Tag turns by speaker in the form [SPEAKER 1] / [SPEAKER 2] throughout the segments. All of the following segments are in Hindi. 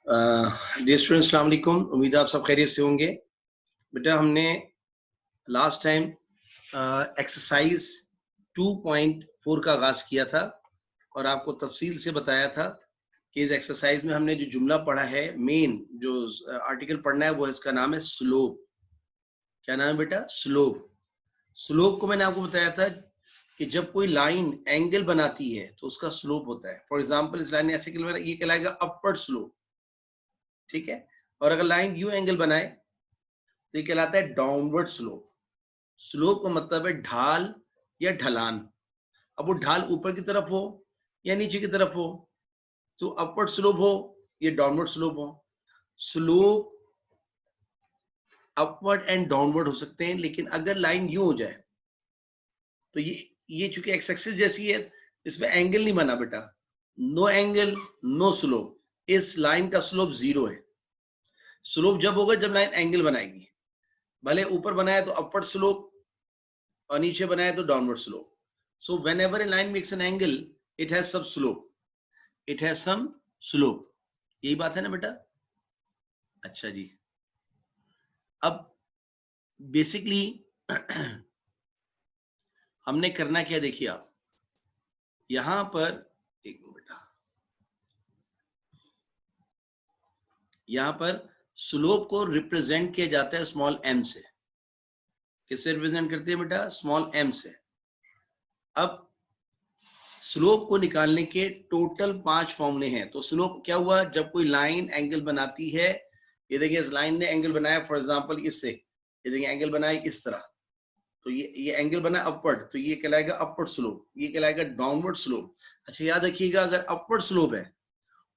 [SPEAKER 1] डियर स्टूडेंट्स, अस्सलाम वालेकुम। उम्मीद है आप सब खैरियत से होंगे। बेटा हमने लास्ट टाइम एक्सरसाइज 2.4 का आगाज किया था और आपको तफसील से बताया था कि इस एक्सरसाइज में हमने जो जुमला पढ़ा है, मेन जो आर्टिकल पढ़ना है वो इसका नाम है स्लोप। क्या नाम है बेटा? स्लोप। स्लोप को मैंने आपको बताया था कि जब कोई लाइन एंगल बनाती है तो उसका स्लोप होता है। फॉर एग्जाम्पल इस लाइन ने ऐसे ये कहलाएगा अपवर्ड स्लोप, ठीक है। और अगर लाइन यू एंगल बनाए तो ये कहलाता है डाउनवर्ड स्लोप। स्लोप का मतलब है ढाल या ढलान। अब वो ढाल ऊपर की तरफ हो या नीचे की तरफ हो तो अपवर्ड स्लोप हो या डाउनवर्ड स्लोप हो। स्लोप अपवर्ड एंड डाउनवर्ड हो सकते हैं, लेकिन अगर लाइन यूं हो जाए तो ये चूंकि एक्स एक्सिस जैसी है, इसमें एंगल नहीं बना बेटा, नो एंगल नो स्लोप। इस लाइन का स्लोप 0 है। स्लोप जब होगा जब लाइन एंगल बनाएगी, भले ऊपर बनाया तो अपवर्ड स्लोप और नीचे बनाया तो downward slope. So whenever a line makes an angle, it has some slope. It has some slope. यही बात है ना बेटा? अच्छा जी। अब बेसिकली हमने करना क्या, देखिए आप यहां पर एक मिनट बेटा, यहां पर स्लोप को रिप्रेजेंट किया जाता है स्मॉल m से। किससे रिप्रेजेंट करते हैं बेटा? स्मॉल m से। अब स्लोप को निकालने के टोटल 5 फॉर्मूले हैं। तो स्लोप क्या हुआ? जब कोई लाइन एंगल बनाती है, ये देखिए इस लाइन ने एंगल बनाया फॉर एग्जांपल इससे, ये देखिए एंगल बनाया इस तरह, तो ये एंगल बना अपवर्ड, तो ये कहलाएगा अपवर्ड स्लोप, ये कहलाएगा डाउनवर्ड स्लोप। अच्छा याद रखिएगा, अगर अपवर्ड स्लोप है,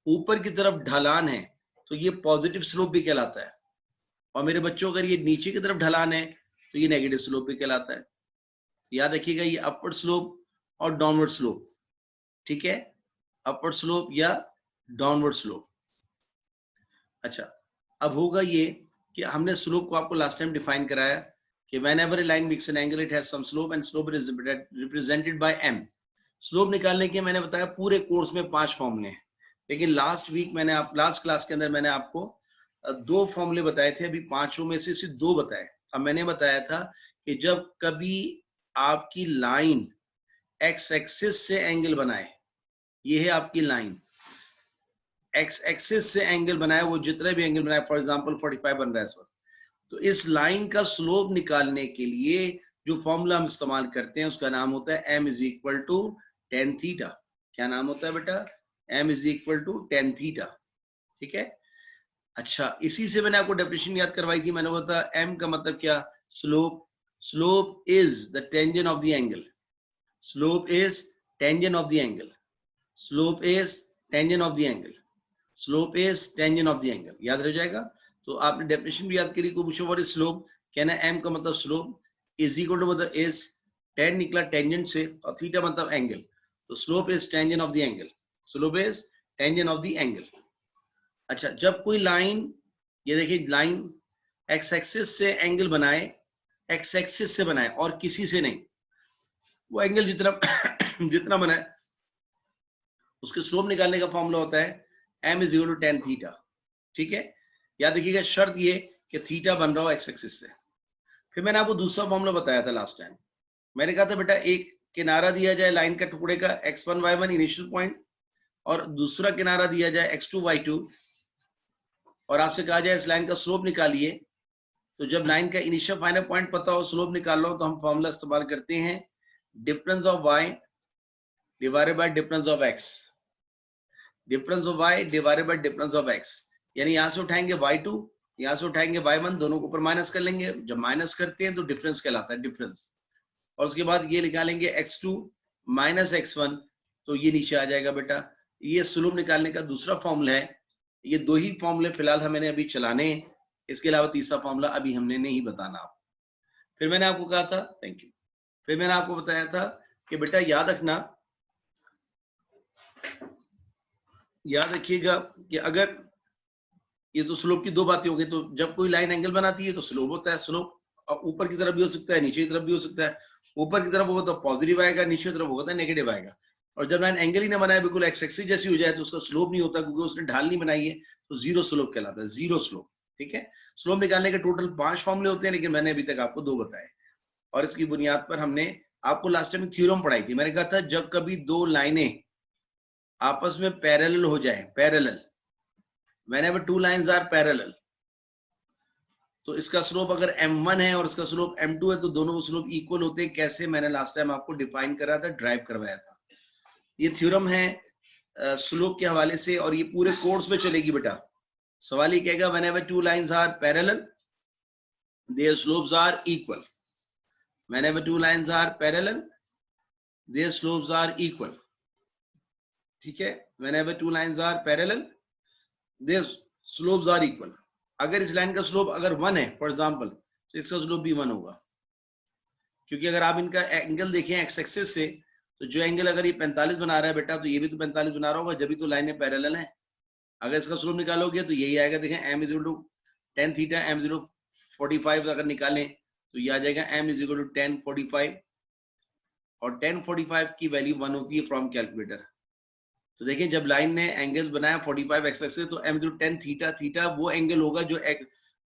[SPEAKER 1] ऊपर की तरफ ढलान है, तो ये पॉजिटिव स्लोप भी कहलाता है। और मेरे बच्चों अगर ये नीचे की तरफ ढलान है तो ये नेगेटिव स्लोप भी कहलाता है। याद रखिएगा ये अपवर्ड स्लोप और डाउनवर्ड स्लोप, ठीक है, अपवर्ड स्लोप या डाउनवर्ड स्लोप। अच्छा, अब होगा ये कि हमने स्लोप को आपको लास्ट टाइम डिफाइन कराया कि whenever a line makes an angle it has some slope and slope is represented by m। Slope निकालने के मैंने बताया पूरे कोर्स में 5 फॉर्मूले हैं, लेकिन लास्ट क्लास के अंदर मैंने आपको 2 फॉर्मूले बताए थे। अभी 5 में से सिर्फ 2 बताए। अब मैंने बताया था कि जब कभी आपकी लाइन एक्स एक्सिस से एंगल बनाए, ये है आपकी लाइन एक्स एक्सिस से एंगल बनाया, वो जितने भी एंगल बनाया, फॉर एग्जांपल 45 बन रहा है इस वक्त, तो इस लाइन का स्लोप निकालने के लिए जो फॉर्मूला हम इस्तेमाल करते हैं उसका नाम होता है m is equal to tan theta. क्या नाम होता है बेटा? m is equal to tan theta, ठीक है। अच्छा, इसी से मैंने आपको डेफिनेशन याद करवाई थी। मैंने बताया m का मतलब क्या? Slope. Slope is the tangent of the angle. Slope is tangent of the angle. Slope is tangent of the angle. Slope is tangent of the angle. याद रह जाएगा। तो आपने डेफिनेशन भी याद करी, को पूछो व्हाट इज स्लोप, कहना m का मतलब स्लोप, इज इक्वल टू मतलब इज, टेन निकला टेंजेंट से और थीटा मतलब एंगल, तो slope is tangent of the angle. Slope is tangent of the angle. अच्छा, जब कोई लाइन, ये देखिए लाइन एक्स एक्सिस से एंगल बनाए, एक्स एक्सिस से बनाए और किसी से नहीं, वो एंगल जितना जितना बनाए उसके स्लोप निकालने का फॉर्मूला होता है m is equal to tan theta, ठीक है। याद रखिएगा शर्त ये कि थीटा बन रहा हो एक्स एक्सिस से। फिर मैंने आपको दूसरा फॉर्मूला बताया था लास्ट टाइम। मैंने कहा था बेटा एक किनारा दिया जाए लाइन का टुकड़े का x1 y1 इनिशियल पॉइंट, और दूसरा किनारा दिया जाए x2 y2, और आपसे कहा जाए इस लाइन का स्लोप निकालिए। तो जब लाइन का इनिशियल फाइनल पॉइंट पता हो, स्लोप निकाल लो, तो हम फॉर्मूला इस्तेमाल करते हैं difference of y divided by difference of x। Difference of y divided by difference of x, यानी यहां से उठाएंगे y2, यहां से उठाएंगे y1, दोनों को ऊपर माइनस कर लेंगे। जब माइनस करते हैं तो डिफरेंस कहलाता है, डिफरेंस। और उसके बाद ये निकालेंगे x2 माइनस x1, तो ये नीचे आ जाएगा बेटा। ये स्लोप निकालने का दूसरा फॉर्मूला है। ये 2 ही फॉर्मूले फिलहाल हमें अभी चलाने हैं, इसके अलावा तीसरा फॉर्मूला अभी हमने नहीं बताना आपको। फिर मैंने आपको कहा था, थैंक यू, फिर मैंने आपको बताया था कि बेटा याद रखिएगा कि अगर ये तो स्लोप की 2 बातें हो गई, तो जब कोई लाइन एंगल बनाती है तो स्लोप होता है। स्लोप ऊपर की तरफ भी हो सकता है, नीचे की तरफ भी हो सकता है। ऊपर की तरफ होगा तो पॉजिटिव आएगा, नीचे की तरफ होगा तो नेगेटिव आएगा। और जब लाइन एंगल ही ना बनाए, बिल्कुल एक्स एक्सिस जैसी हो जाए, तो उसका स्लोप नहीं होता, क्योंकि उसने ढाल नहीं बनाई है, तो जीरो स्लोप कहलाता है, जीरो स्लोप। ठीक है, स्लोप निकालने के टोटल 5 फॉर्मूले होते हैं, लेकिन मैंने अभी तक आपको 2 बताए, और इसकी बुनियाद पर हमने आपको लास्ट टाइम थ्योरम पढ़ाई थी। मैंने कहा था जब कभी 2 लाइनें आपस में पैरेलल हो जाए, parallel, whenever 2 lines are parallel, तो इसका स्लोप अगर m1 है और इसका स्लोप m2 है, तो दोनों स्लोप इक्वल होते हैं। कैसे, मैंने लास्ट टाइम आपको डिफाइन करा था, ड्राइव करवाया था। ये थ्योरम है स्लोप के हवाले से, और ये पूरे कोर्स में चलेगी बेटा। सवाल ये कहेगा whenever 2 lines are parallel their slopes are equal, whenever 2 lines are parallel their slopes are equal. ठीक है, whenever 2 lines are parallel their slopes are equal. अगर इस लाइन का स्लोप अगर 1 है फॉर एग्जांपल, तो इसका स्लोप भी 1 होगा, क्योंकि अगर आप इनका एंगल देखें एक्स एक्सिस से, तो जो एंगल अगर ये 45 बना रहा है बेटा, तो ये भी तो 45 बना रहा होगा, जब भी तो लाइनें पैरेलल हैं। अगर इसका स्लोप निकालोगे तो यही आएगा, देखें m is equal to tan theta, m is equal to 45 अगर निकालें तो ये आ जाएगा m is equal to tan 45, और tan 45 की वैल्यू 1 होती है फ्रॉम कैलकुलेटर। तो देखिए जब लाइन ने एंगल बनाया 45 एक्स एक्सिस, तो m is equal to tan theta, theta वो एंगल होगा जो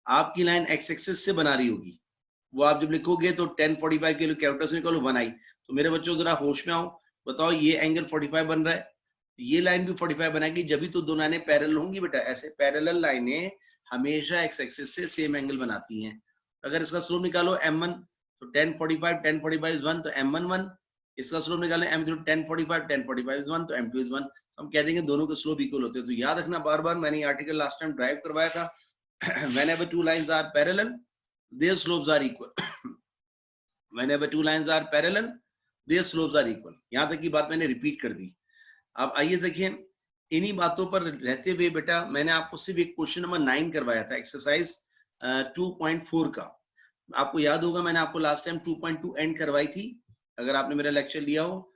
[SPEAKER 1] आपकी लाइन एक्स एक्सिस से बना रही होगी, वो आप जब लिखोगे तो tan 45 के लिए कैलकुलेटर से निकालो 1 आई। तो मेरे बच्चों जरा होश में आओ, बताओ ये एंगल 45 बन रहा है, ये लाइन भी 45 बनाएगी, जब भी तो दो लाइनें पैरेलल होंगी बेटा। ऐसे पैरेलल लाइनें हमेशा एक्स एक्सिस से सेम एंगल बनाती हैं। अगर इसका स्लोप निकालो m1, तो tan 45 is 1, तो m1 1। इसका स्लोप निकालें m इज tan 45 is 1, तो m2 is 1। हम कह देंगे दोनों के स्लोप इक्वल होते हैं। तो याद रखना बार बार, मैंने ये आर्टिकल लास्ट टाइम ड्राइव करवाया था, whenever 2 lines are parallel their slopes are equal, whenever 2 lines are parallel their slopes are equal। यहां तक की बात मैंने रिपीट कर दी। अब आइए देखिए, इन्हीं बातों पर रहते हुए बेटा मैंने आपको सिर्फ एक क्वेश्चन नंबर 9 करवाया था, एक्सरसाइज 2.4 का। आपको याद होगा मैंने आपको लास्ट टाइम 2.2 एंड करवाई थी, अगर आपने मेरा लेक्चर लिया हो।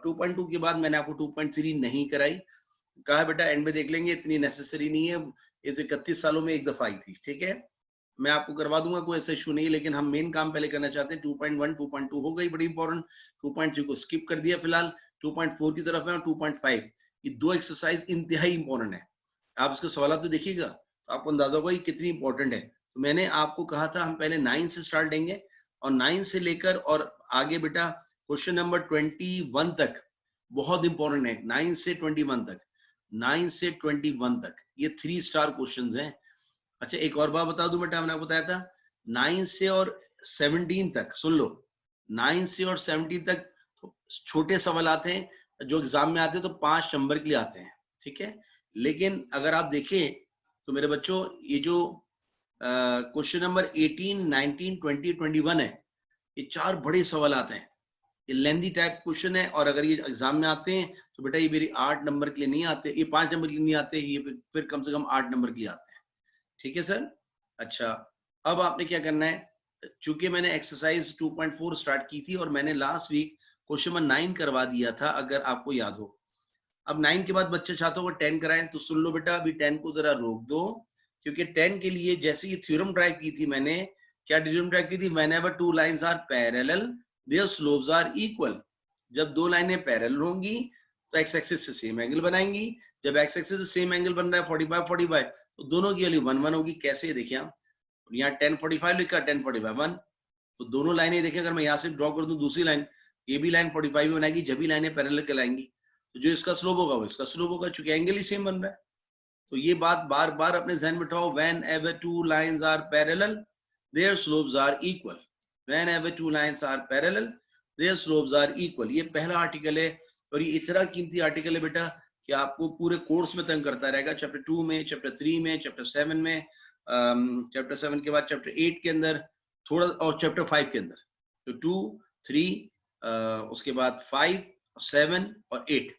[SPEAKER 1] 2.2 के बाद मैंने आपको 2.3 नहीं कराई, कहा बेटा एंड में देख लेंगे, इतनी नेसेसरी नहीं है, इस 31 सालों में एक दफा आई थी। ठीक है, मैं आपको करवा दूंगा, कोई ऐसा इशू नहीं है, लेकिन हम मेन काम पहले करना चाहते हैं। 2.1 2.2 हो गई बड़ी इंपॉर्टेंट, 2.3 को स्किप कर दिया फिलहाल, 2.4 की तरफ है, और 2.5 ये दो एक्सरसाइज इंतहाई इंपॉर्टेंट है। आप इसके सवाल तो देखिएगा तो आपको अंदाजा होगा ये कितनी इंपॉर्टेंट है। तो मैंने आपको कहा था हम पहले 9 से स्टार्ट देंगे, और 9 से लेकर और आगे बेटा क्वेश्चन नंबर 21 तक बहुत इंपॉर्टेंट है। 9 से 21 तक, 9 से 21 तक ये 3 स्टार क्वेश्चंस हैं। अच्छा एक और बात बता दूं बेटा, मैंने आपको बताया था 9 से और 17 तक, सुन लो, 9 से और 17 तक तो छोटे सवाल आते हैं जो एग्जाम में आते हैं, तो 5 नंबर के लिए आते हैं। ठीक है, लेकिन अगर आप देखें तो मेरे बच्चों ये जो क्वेश्चन नंबर 18, 19, 20, 21 है, ये 4 बड़े सवाल आते हैं, ये लेंथी टाइप क्वेश्चन है, और अगर ये एग्जाम में आते हैं तो बेटा ये मेरी 8 नंबर के लिए नहीं आते, ये 5 नंबर के लिए नहीं आते, ये फिर कम से कम 8 नंबर के लिए आते हैं। ठीक है सर। अच्छा अब आपने क्या करना है, चूंकि मैंने एक्सरसाइज 2.4 स्टार्ट की थी और मैंने लास्ट वीक क्वेश्चन नंबर 9 करवा दिया था, अगर आपको याद हो। अब 9 के बाद बच्चे चाहते हो 10 कराएं, तो सुन लो बेटा अभी 10 को जरा रोक दो, क्योंकि 10 के लिए जैसे ये थ्योरम ड्राइव की थी मैंने, क्या थ्योरम ड्राइव की थी, whenever 2 lines are parallel their slopes are equal. जब दो लाइनें पैरेलल होंगी तो एक्स एक्सिस से सेम एंगल बनाएंगी, जब एक्स एक्सिस से सेम एंगल बन रहा है 45 तो दोनों की वैल्यू 1 1 होगी। कैसे देखिए आप, यहाँ 1045 लिखा, 1045 1, तो दोनों लाइनें देखें, अगर मैं यहाँ से ड्रॉ कर दूं दूसरी लाइन, ये भी लाइन 45 बनाएगी, जब भी लाइनें पैरेलल कहलाएंगी, तो जो इसका स्लोप होगा वो इसका स्लोप होगा, चूंकि एंगल ही सेम बन रहा है। तो ये बात बार बार अपने ज़हन में बिठाओ, whenever 2 lines are parallel their slopes are equal, whenever 2 lines are parallel their slopes are equal। ये पहला आर्टिकल है, और ये इतना कीमती आर्टिकल है बेटा कि आपको पूरे कोर्स में तंग करता रहेगा, चैप्टर 2 में, चैप्टर 3 में, चैप्टर 7 में, चैप्टर 7 के बाद चैप्टर 8 के अंदर थोड़ा, और चैप्टर 5 के अंदर। तो 2, 3 उसके बाद 5, 7 और 8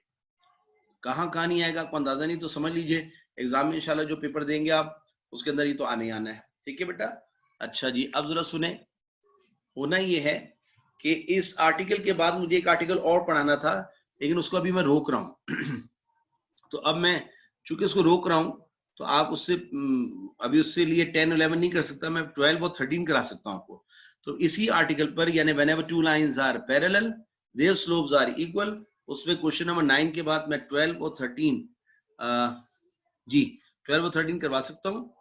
[SPEAKER 1] कहाँ नहीं आएगा आपको अंदाजा नहीं, तो समझ लीजिए एग्जाम में इंशाल्लाह जो पेपर देंगे आप उसके अंदर ही तो आने आना है। ठीक है बेटा। अच्छा जी अब जरा सुने, होना ये है कि इस आर्टिकल के बाद मुझे एक आर्टिकल और पढ़ाना था, लेकिन उसको अभी मैं रोक रहा हूं तो अब मैं चूंकि उसको रोक रहा हूं तो आप उससे अभी उससे लिए 10, 11 नहीं कर सकता, मैं 12 और 13 करा सकता हूं आपको। तो इसी आर्टिकल पर, यानी whenever 2 lines are parallel their slopes are equal, उसमें क्वेश्चन नंबर 9 के बाद मैं 12 और 13 जी 12 और 13 करवा सकता हूँ,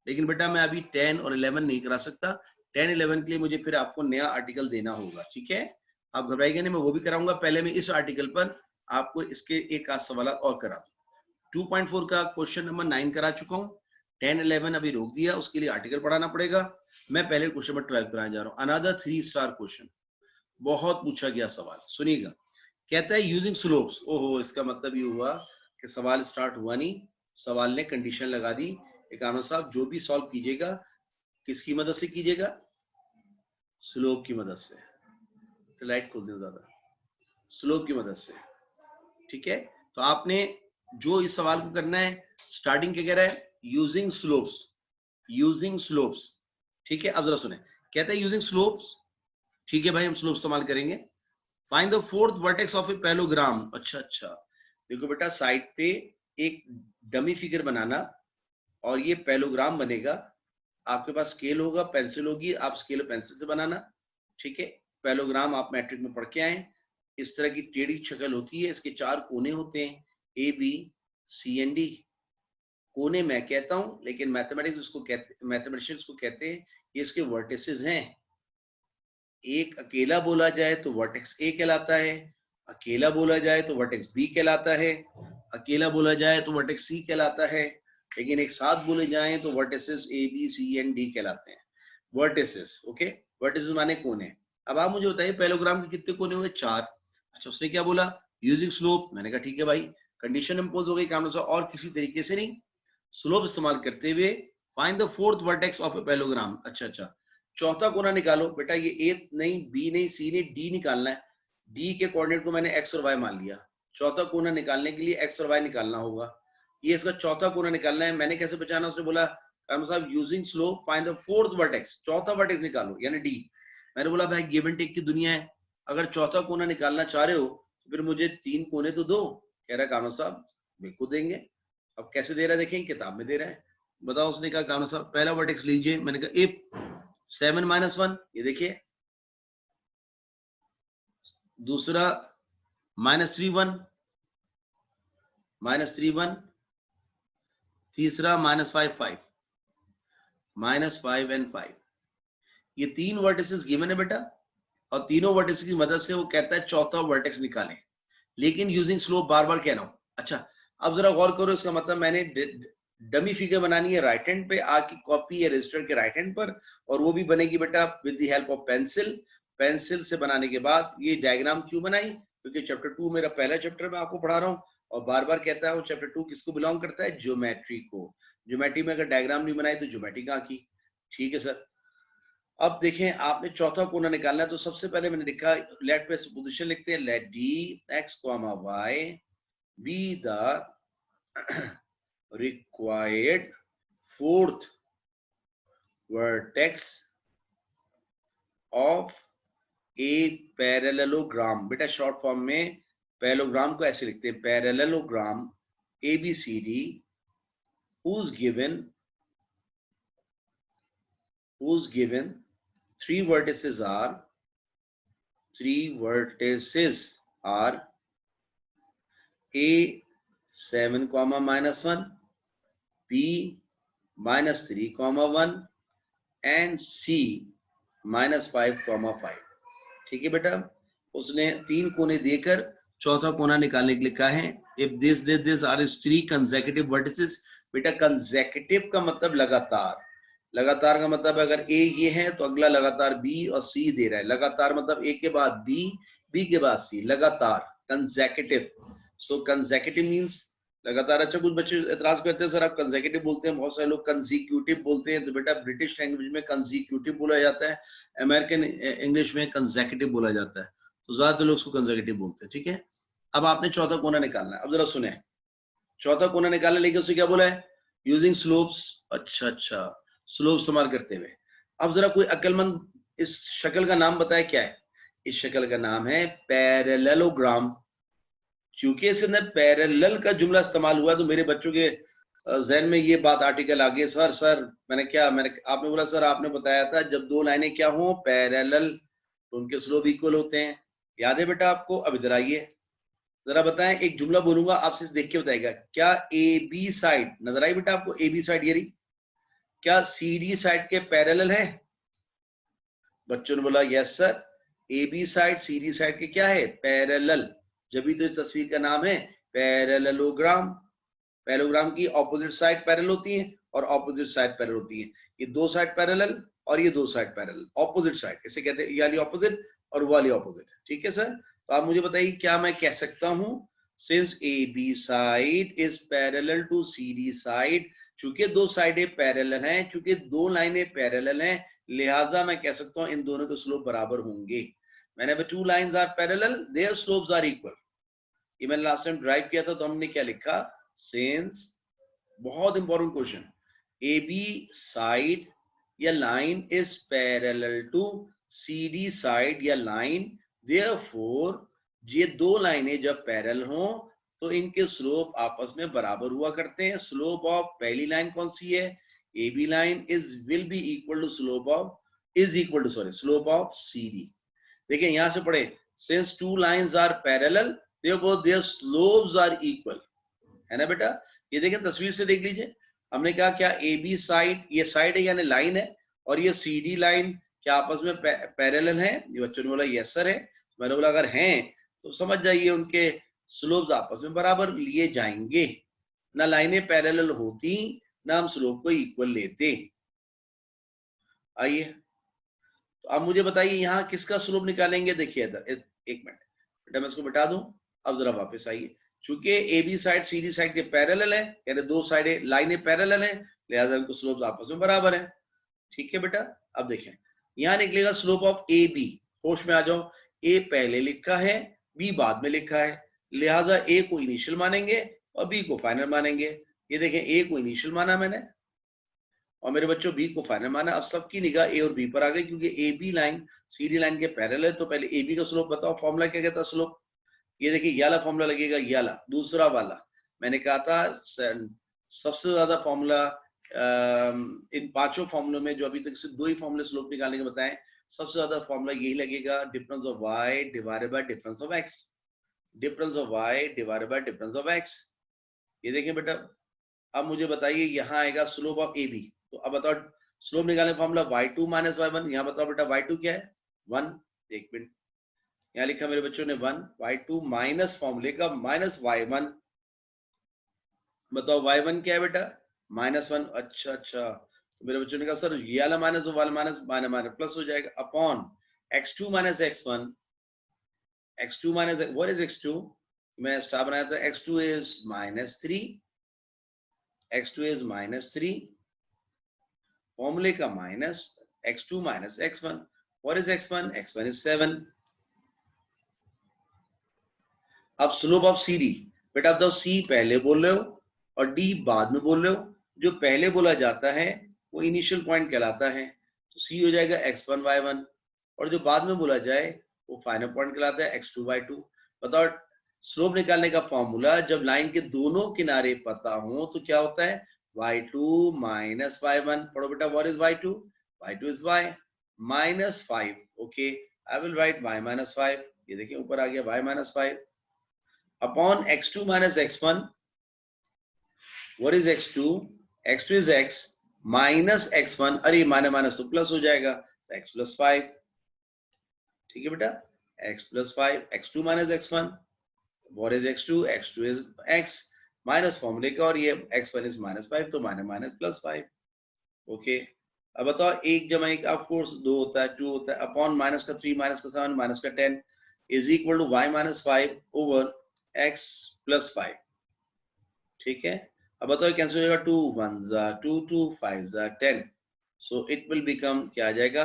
[SPEAKER 1] लेकिन बेटा मैं अभी 10 और 11 नहीं करा सकता। 10 11 के लिए मुझे फिर आपको नया आर्टिकल देना होगा, ठीक है। आप घबराइएगा नहीं, मैं वो भी कराऊंगा। पहले मैं इस आर्टिकल पर आपको इसके एक आध सवाल और करा दूं। 2.4 का क्वेश्चन नंबर 9 करा चुका हूँ, 10 11 अभी रोक दिया, उसके लिए आर्टिकल पढ़ाना पड़ेगा। मैं पहले क्वेश्चन नंबर 12 कराने जा रहा हूँ। अनदर 3 स्टार क्वेश्चन, बहुत पूछा गया सवाल, सुनिएगा। कहता है यूजिंग स्लोप्स। ओहो, इसका मतलब ये हुआ कि सवाल स्टार्ट हुआ नहीं, सवाल ने कंडीशन लगा दी। एक आनंद साहब जो भी सॉल्व कीजिएगा किसकी मदद से कीजिएगा? स्लोप की मदद से। तो लाइट खोल दें ज्यादा, स्लोप की मदद से, ठीक है। तो आपने जो इस सवाल को करना है, स्टार्टिंग क्या कह रहा है? यूजिंग स्लोप्स, यूजिंग स्लोप्स, ठीक है। अब जरा सुने, कहता है यूजिंग स्लोप्स, ठीक है भाई, हम स्लोप इस्तेमाल करेंगे। Find the fourth vertex of A parallelogram. अच्छा, देखो बेटा, साइड पे एक डमी फिगर बनाना और ये पैलोग्राम बनेगा। आपके पास स्केल होगा, पेंसिल होगी, आप स्केल और पेंसिल से बनाना, ठीक है। पैलोग्राम आप मैट्रिक में पढ़ के आए, इस तरह की टेढ़ी शक्ल होती है, इसके 4 कोने होते हैं, A B C and D. कोने मैं कहता हूं, लेकिन मैथमेटिशियंस को कहते हैं ये इसके वर्टिसेस हैं। एक अकेला बोला जाए तो वर्टेक्स ए कहलाता है, अकेला बोला जाए तो वर्टेक्स बी कहलाता है, अकेला बोला जाए तो वर्टेक्स सी कहलाता है, लेकिन एक साथ बोले जाए तो vertices A B C and D कहलाते हैं। Vertices, okay. वर्टिसेस माने कोने। अब आप मुझे बताइए पैलोग्राम के कितने कोने हुए? 4। अच्छा, उसने क्या बोला? Using slope. मैंने कहा ठीक है भाई, कंडीशन इंपोज हो गई, काम और किसी तरीके से नहीं, स्लोप इस्तेमाल करते हुए find the fourth vertex of A parallelogram. अच्छा, चौथा कोना निकालो। बेटा ये ए नहीं, बी नहीं, सी नहीं, डी निकालना है। डी के कोऑर्डिनेट को मैंने एक्स और वाई मान लिया। चौथा कोना निकालने के लिए एक्स और वाई निकालना होगा। ये इसका चौथा कोना निकालना है। मैंने कैसे बचाना? उसने बोला साहब using slope find the fourth vertex, चौथा वर्टेक्स निकालो, यानी डी। मैंने बोला भाई गिव एंड टेक की दुनिया है, अगर चौथा कोना निकालना चाह रहे हो तो फिर मुझे 3 कोने तो दो। कह रहा कानो साहब बिल्कुल देंगे। अब कैसे दे रहा है देखें, किताब में दे रहा है। बताओ, उसने कहा कानो साहब पहला वर्टेक्स लीजिए। मैंने कहा इफ 7 - 1, ये देखिए। दूसरा -3 1, -3 1। तीसरा -5 5, -5 and 5। ये 3 वर्टिसेस गिवन है बेटा, और तीनों वर्टिसेस की मदद से वो कहता है चौथा वर्टेक्स निकालें, लेकिन यूजिंग स्लोप बार बार कह रहा हूं। अच्छा, अब जरा गौर करो, इसका मतलब मैंने डमी फिगर बनानी है राइट हैंड पे, आ की कॉपी है रजिस्टर के राइट हैंड पर, और वो भी बनेगी बेटा with the help of pencil. Pencil से बनाने के बाद ये डायग्राम क्यों बनाई? क्योंकि चैप्टर 2 मेरा पहला चैप्टर मैं आपको पढ़ा रहा हूँ, और बार बार कहता हूँ चैप्टर 2 किसको बिलोंग करता है? ज्योमेट्री को। ज्योमेट्री में अगर डायग्राम नहीं बनाई तो ज्योमेट्री कहाँ की? ठीक है सर। अब देखें, आपने चौथा कोना निकालना है, तो सबसे पहले मैंने लिखा, लेट पे सुपोजिशन लिखते हैं, let D X Y be the required fourth vertex of a parallelogram। बेटा शॉर्ट फॉर्म में पैरेललोग्राम को ऐसे लिखते हैं, parallelogram ABCD whose given three vertices are A 7, -1, B -3, 1 and C -5, 5। ठीक है बेटा, उसने 3 कोने देकर चौथा कोना निकालने के लिए कहा है। If this are 3 consecutive vertices. बेटा कंसेक्यूटिव का मतलब लगातार, लगातार का मतलब अगर ए ये है तो अगला लगातार बी और सी दे रहा है। लगातार मतलब ए के बाद बी, बी के बाद सी, लगातार, कंसेक्यूटिव। सो कंसेक्यूटिव मींस लगातार। अच्छा, कुछ बच्चे एतराज करते हैं सर आप कंसेक्यूटिव बोलते हैं, बहुत सारे लोग कंसेक्यूटिव बोलते हैं। तो बेटा ब्रिटिश लैंग्वेज में कंसेक्यूटिव बोला जाता है, अमेरिकन इंग्लिश में कंसेक्यूटिव बोला जाता है, तो ज्यादातर लोग उसको कंसेक्यूटिव बोलते हैं। ठीक है, अब आपने चौथा कोना निकालना है। अब जरा सुने, चौथा कोना निकालना, लेकिन उसे क्या बोला है? Using slopes. अच्छा, स्लोप इस्तेमाल करते हुए। अब जरा कोई अक्लमंद इस शक्ल का नाम बताए, क्या है इस शक्ल का नाम? है पैरेललोग्राम। क्योंकि इसके अंदर पैरेलल का जुमला इस्तेमाल हुआ, तो मेरे बच्चों के जहन में ये बात आर्टिकल आ गई, सर आपने बोला सर, आपने बताया था जब 2 लाइनें क्या हो पैरेलल तो उनके स्लोप इक्वल होते हैं। याद है बेटा आपको? अब इधर आइए, जरा बताएं, एक जुमला बोलूंगा, आपसे देख के बताएगा। क्या ए बी साइड नजर आई बेटा आपको? ए बी साइड ये रही, क्या सी डी साइड के पैरेलल है? बच्चों ने बोला yes sir. A B side C D side के क्या है? पैरेलल। जब भी तो इस तस्वीर का नाम है पैरेललोग्राम। पैरेललोग्राम की ऑपोजिट साइड पैरेलल होती है और ऑपोजिट साइड पैरेलल होती है। ये दो साइड पैरेलल और ये दो साइड पैरेलल, ऑपोजिट साइड इसे कहते हैं, ये वाली ऑपोजिट और वो वाली ऑपोजिट। ठीक है सर, तो आप मुझे बताइए क्या मैं कह सकता हूं? Since A B side is parallel to C D side, चूंकि दो साइडें पैरेलल हैं, चूंकि दो लाइनें पैरेलल हैं, लिहाजा मैं कह सकता हूं इन दोनों के स्लोप बराबर होंगे। मैंने two lines are parallel, their slopes are equal. ये मैंने लास्ट टाइम ड्राइव किया था, तो हमने क्या लिखा? सिंस, बहुत important question, A B side या line is parallel to C D side या लाइन, देयरफॉर ये दो लाइनें जब पैरेलल हो तो इनके स्लोप आपस में बराबर हुआ करते हैं। स्लोप ऑफ पहली लाइन कौन सी है? A B line is will be equal to slope of, is equal to sorry slope of C D. देखिए यहां से पढ़े, since two lines are parallel therefore their slopes are equal, है ना बेटा? ये देखें तस्वीर से देख लीजिए, हमने कहा क्या ए बी साइड, ये साइड है यानी लाइन है, और ये सी डी लाइन क्या आपस में पैरेलल है? ये बच्चों ने बोला यस सर है। मैंने बोला अगर हैं तो समझ जाइए उनके स्लोप्स आपस में बराबर लिए जाएंगे। ना लाइनें पैरेलल होती ना हम स्लोप को इक्वल लेते। आइए, तो अब मुझे बताइए यहाँ किसका स्लोप निकालेंगे? देखिए इधर एक मिनट बेटा, मैं इसको बिठा दूं। अब जरा वापस आइए, चूंकि A B side C D side के पैरेलल है, यानी दो साइडें लाइनें पैरेलल है, लिहाजा इनको स्लोप्स आपस में बराबर है। ठीक है बेटा, अब देखें यहां निकलेगा स्लोप ऑफ ए बी। होश में आ जाओ, ए पहले लिखा है, बी बाद में लिखा है, लिहाजा ए को इनिशियल मानेंगे और बी को फाइनल मानेंगे। ये देखें, ए को इनिशियल माना मैंने और मेरे बच्चों बी को फाइनल माना। अब सबकी निगाह ए और बी पर आ गई, क्योंकि A B line C D line के पैरेलल है। तो पहले ए बी का स्लोप बताओ, फॉर्मूला क्या कहता है स्लोप? ये देखिए ये वाला फॉर्मूला लगेगा, ये वाला दूसरा वाला। मैंने कहा था सबसे ज्यादा फॉर्मूला इन पांचों फॉर्मूलों में, जो अभी तक सिर्फ दो ही फॉर्मूले स्लोप निकालने के बताएं, सबसे ज्यादा फॉर्मूला यही लगेगा, difference of Y divided by difference of X. Difference of Y divided by difference of X. ये देखिए बेटा, अब मुझे बताइए यहाँ आएगा स्लोप ऑफ ए बी। तो अब बताओ स्लोप निकालने फॉर्मूला y2 माइनस y1। यहाँ बताओ बेटा y2 क्या है? 1। एक मिनट, यहाँ लिखा मेरे बच्चों ने 1, y2 माइनस फॉर्मूले का माइनस y1। बताओ y1 क्या है बेटा? -1। अच्छा अच्छा, तो मेरे बच्चों ने कहा सर ये वाला माइनस वाला माइनस माइनस माइनस प्लस हो जाएगा, upon x2 minus x1। x2 minus, what is x2? मैं स्टार बनाया था, x2 इज -3, x2 इज -3, फॉर्मूले का minus, x2 minus x1। What is x1? x1 is 7। अब स्लोप ऑफ सी डी, बेटा अब सी पहले बोल रहे हो और डी बाद में बोल रहे हो। जो पहले बोला जाता है वो इनिशियल पॉइंट कहलाता है, तो सी हो जाएगा x1 y1, और जो बाद में बोला जाए वो फाइनल पॉइंट कहलाता है x2 y2। बताओ स्लोप निकालने का फॉर्मूला, जब लाइन के दोनों किनारे पता हो तो क्या होता है? y2 minus y1। पढ़ो बेटा, what is y2? y2 is y minus 5। Okay, I will write y minus 5। ये देखिए ऊपर आ गया y minus 5 upon x2 minus x1। What is x2? x2 is x minus x1। अरे माइनस माइनस तो प्लस हो जाएगा, तो x प्लस 5। ठीक है बेटा, x plus 5, x2 minus x1। What is x2? x2 is x minus फॉर्मूले का, और ये x1 is -5, तो माइनस माइनस प्लस 5। ओके, अब बताओ 1 जमा 1 ऑफ कोर्स 2 होता है, 2 होता है, अपॉन माइनस का 3 माइनस का 7 माइनस का 10 is equal to y minus 5 over x plus 5। ठीक है, अब बताओ कैंसिल हो जाएगा, 2 1 2 2 5 10, सो इट विल बिकम क्या आ जाएगा?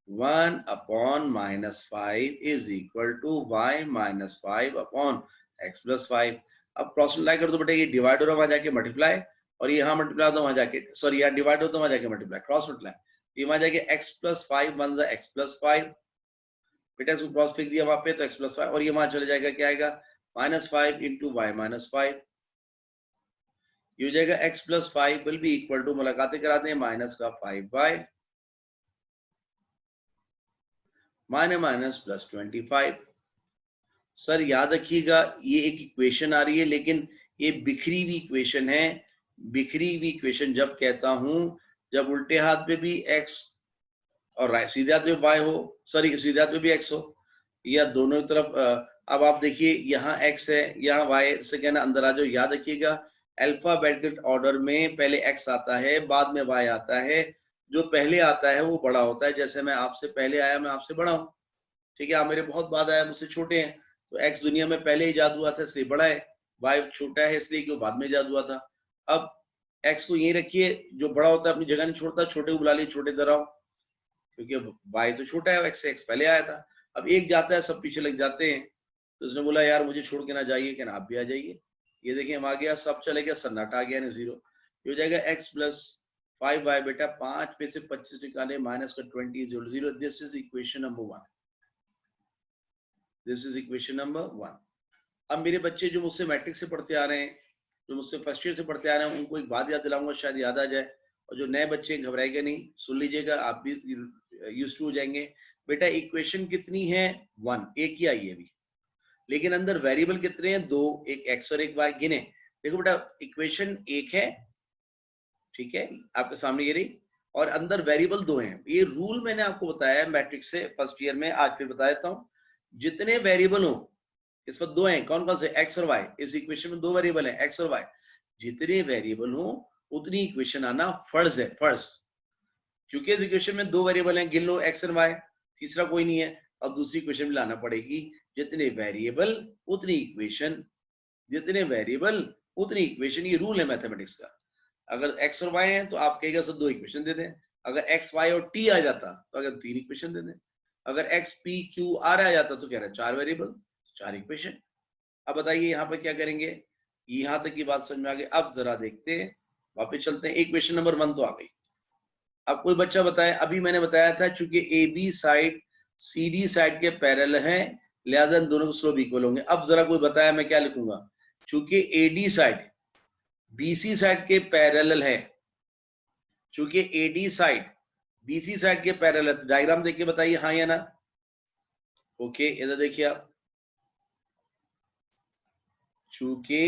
[SPEAKER 1] 1 upon -5 is equal to y minus 5 upon x plus 5। अब क्रॉस मल्टीप्लाई कर दो बेटा, ये डिवाइड हो रहा है वहां जाके मल्टीप्लाई, और ये यहाँ मल्टीप्लाई होता है वहां जाके, सॉरी यहाँ डिवाइड होता है वहां जाके मल्टीप्लाई, क्रॉस मल्टीप्लाई। ये वहां जाके x प्लस 5 1 x प्लस 5, बेटा इसको क्रॉस फेंक दिया वहां पे, तो x प्लस 5, और ये वहां चले जाएगा, क्या आएगा? -5 इंटू y माइनस 5। ये हो जाएगा x plus 5 will be equal to, मुलाकातें कराते हैं, माइनस का 5y minus minus plus 25। Sir याद रखिएगा ये एक इक्वेशन आ रही है, लेकिन ये बिखरी हुई इक्वेशन है। बिखरी हुई इक्वेशन जब कहता हूं, जब उल्टे हाथ पे भी x और सीधे हाथ पे y हो, सॉरी सीधे हाथ पे भी x हो, या दोनों तरफ अब आप देखिए यहाँ x है, यहाँ y से कहना अंदर आ जाओ। याद रखिएगा अल्फाबेटिकल ऑर्डर में पहले x आता है, बाद में y आता है। जो पहले आता है वो बड़ा होता है। जैसे मैं आपसे पहले आया, मैं आपसे बड़ा हूँ, ठीक है। आप मेरे बहुत बाद आया, मुझसे छोटे हैं, तो x दुनिया में पहले इजाद हुआ था इसलिए बड़ा है, y छोटा है इसलिए कि वो बाद में इजाद हुआ था। अब x को यही रखिए, जो बड़ा होता है अपनी जगह नहीं छोड़ता, छोटे को बुला लिए छोटे दराओ, क्योंकि y तो छोटा है, x से x पहले आया था। अब एक जाता है, सब पीछे लग जाते हैं। तो उसने बोला यार मुझे छोड़ के ना जाइए, क्या आप भी आ जाइए। ये देखिए हम आ गया, सब चले गया, सन्नाटा आ गया ना, जीरो। ये हो जाएगा x प्लस 5y। बेटा 5 में से 25 निकाले, माइनस का 20 0। This is equation number 1। This is equation number 1। अब मेरे बच्चे जो मुझसे मैट्रिक से पढ़ते आ रहे हैं, जो मुझसे फर्स्ट ईयर से पढ़ते आ रहे हैं, उनको एक बात याद दिलाऊंगा, शायद याद आ जाए। और जो नए बच्चे घबराएंगे नहीं, सुन लीजिएगा, आप भी यूज्ड टू हो जाएंगे। बेटा इक्वेशन कितनी है? 1, एक ही आई है अभी, लेकिन अंदर वेरिएबल कितने हैं? 2, एक x और एक y। गिने देखो बेटा, इक्वेशन एक है, ठीक है, आपके सामने ये रही, और अंदर वेरिएबल 2 हैं। ये रूल मैंने आपको बताया मैट्रिक से फर्स्ट ईयर में, आज फिर बता देता हूँ। जितने वेरिएबल हो, इस पर 2 हैं, कौन कौन से? x और y। इस इक्वेशन में 2 वेरिएबल हैं, x और y। जितने वेरिएबल हो उतनी इक्वेशन आना फर्ज है, फर्ज। क्योंकि इस इक्वेशन में 2 वेरिएबल हैं, गिन लो x और y, तीसरा कोई नहीं है। अब दूसरी इक्वेशन में लाना पड़ेगी, जितने वेरिएबल उतनी इक्वेशन, जितने वेरिएबल उतनी इक्वेशन। ये रूल है मैथमेटिक्स का। अगर x और y है तो आप कहेगा सर 2 इक्वेशन दे दें। अगर x, y और t आ जाता तो अगर 3 इक्वेशन दे दें। अगर x, p, q, r आ जाता तो कह रहा है 4 वेरिएबल, 4 इक्वेशन। अब बताइए यहाँ पर क्या करेंगे? यहां तक की बात समझ में आ गई। अब जरा देखते हैं, वापस चलते हैं। इक्वेशन नंबर 1 तो आ गई। अब कोई बच्चा बताए, अभी मैंने बताया था चूंकि A B side C D side के पैरेलल है, लिहाजा दोनों के स्लोप इक्वल होंगे। अब जरा कोई बताया मैं क्या लिखूंगा? चूंकि A D side BC side के पैरेलल है, चूंकि A D side BC side के पैरेलल, डायग्राम देख के बताइए हाँ या ना। ओके, इधर देखिए आप, चूंकि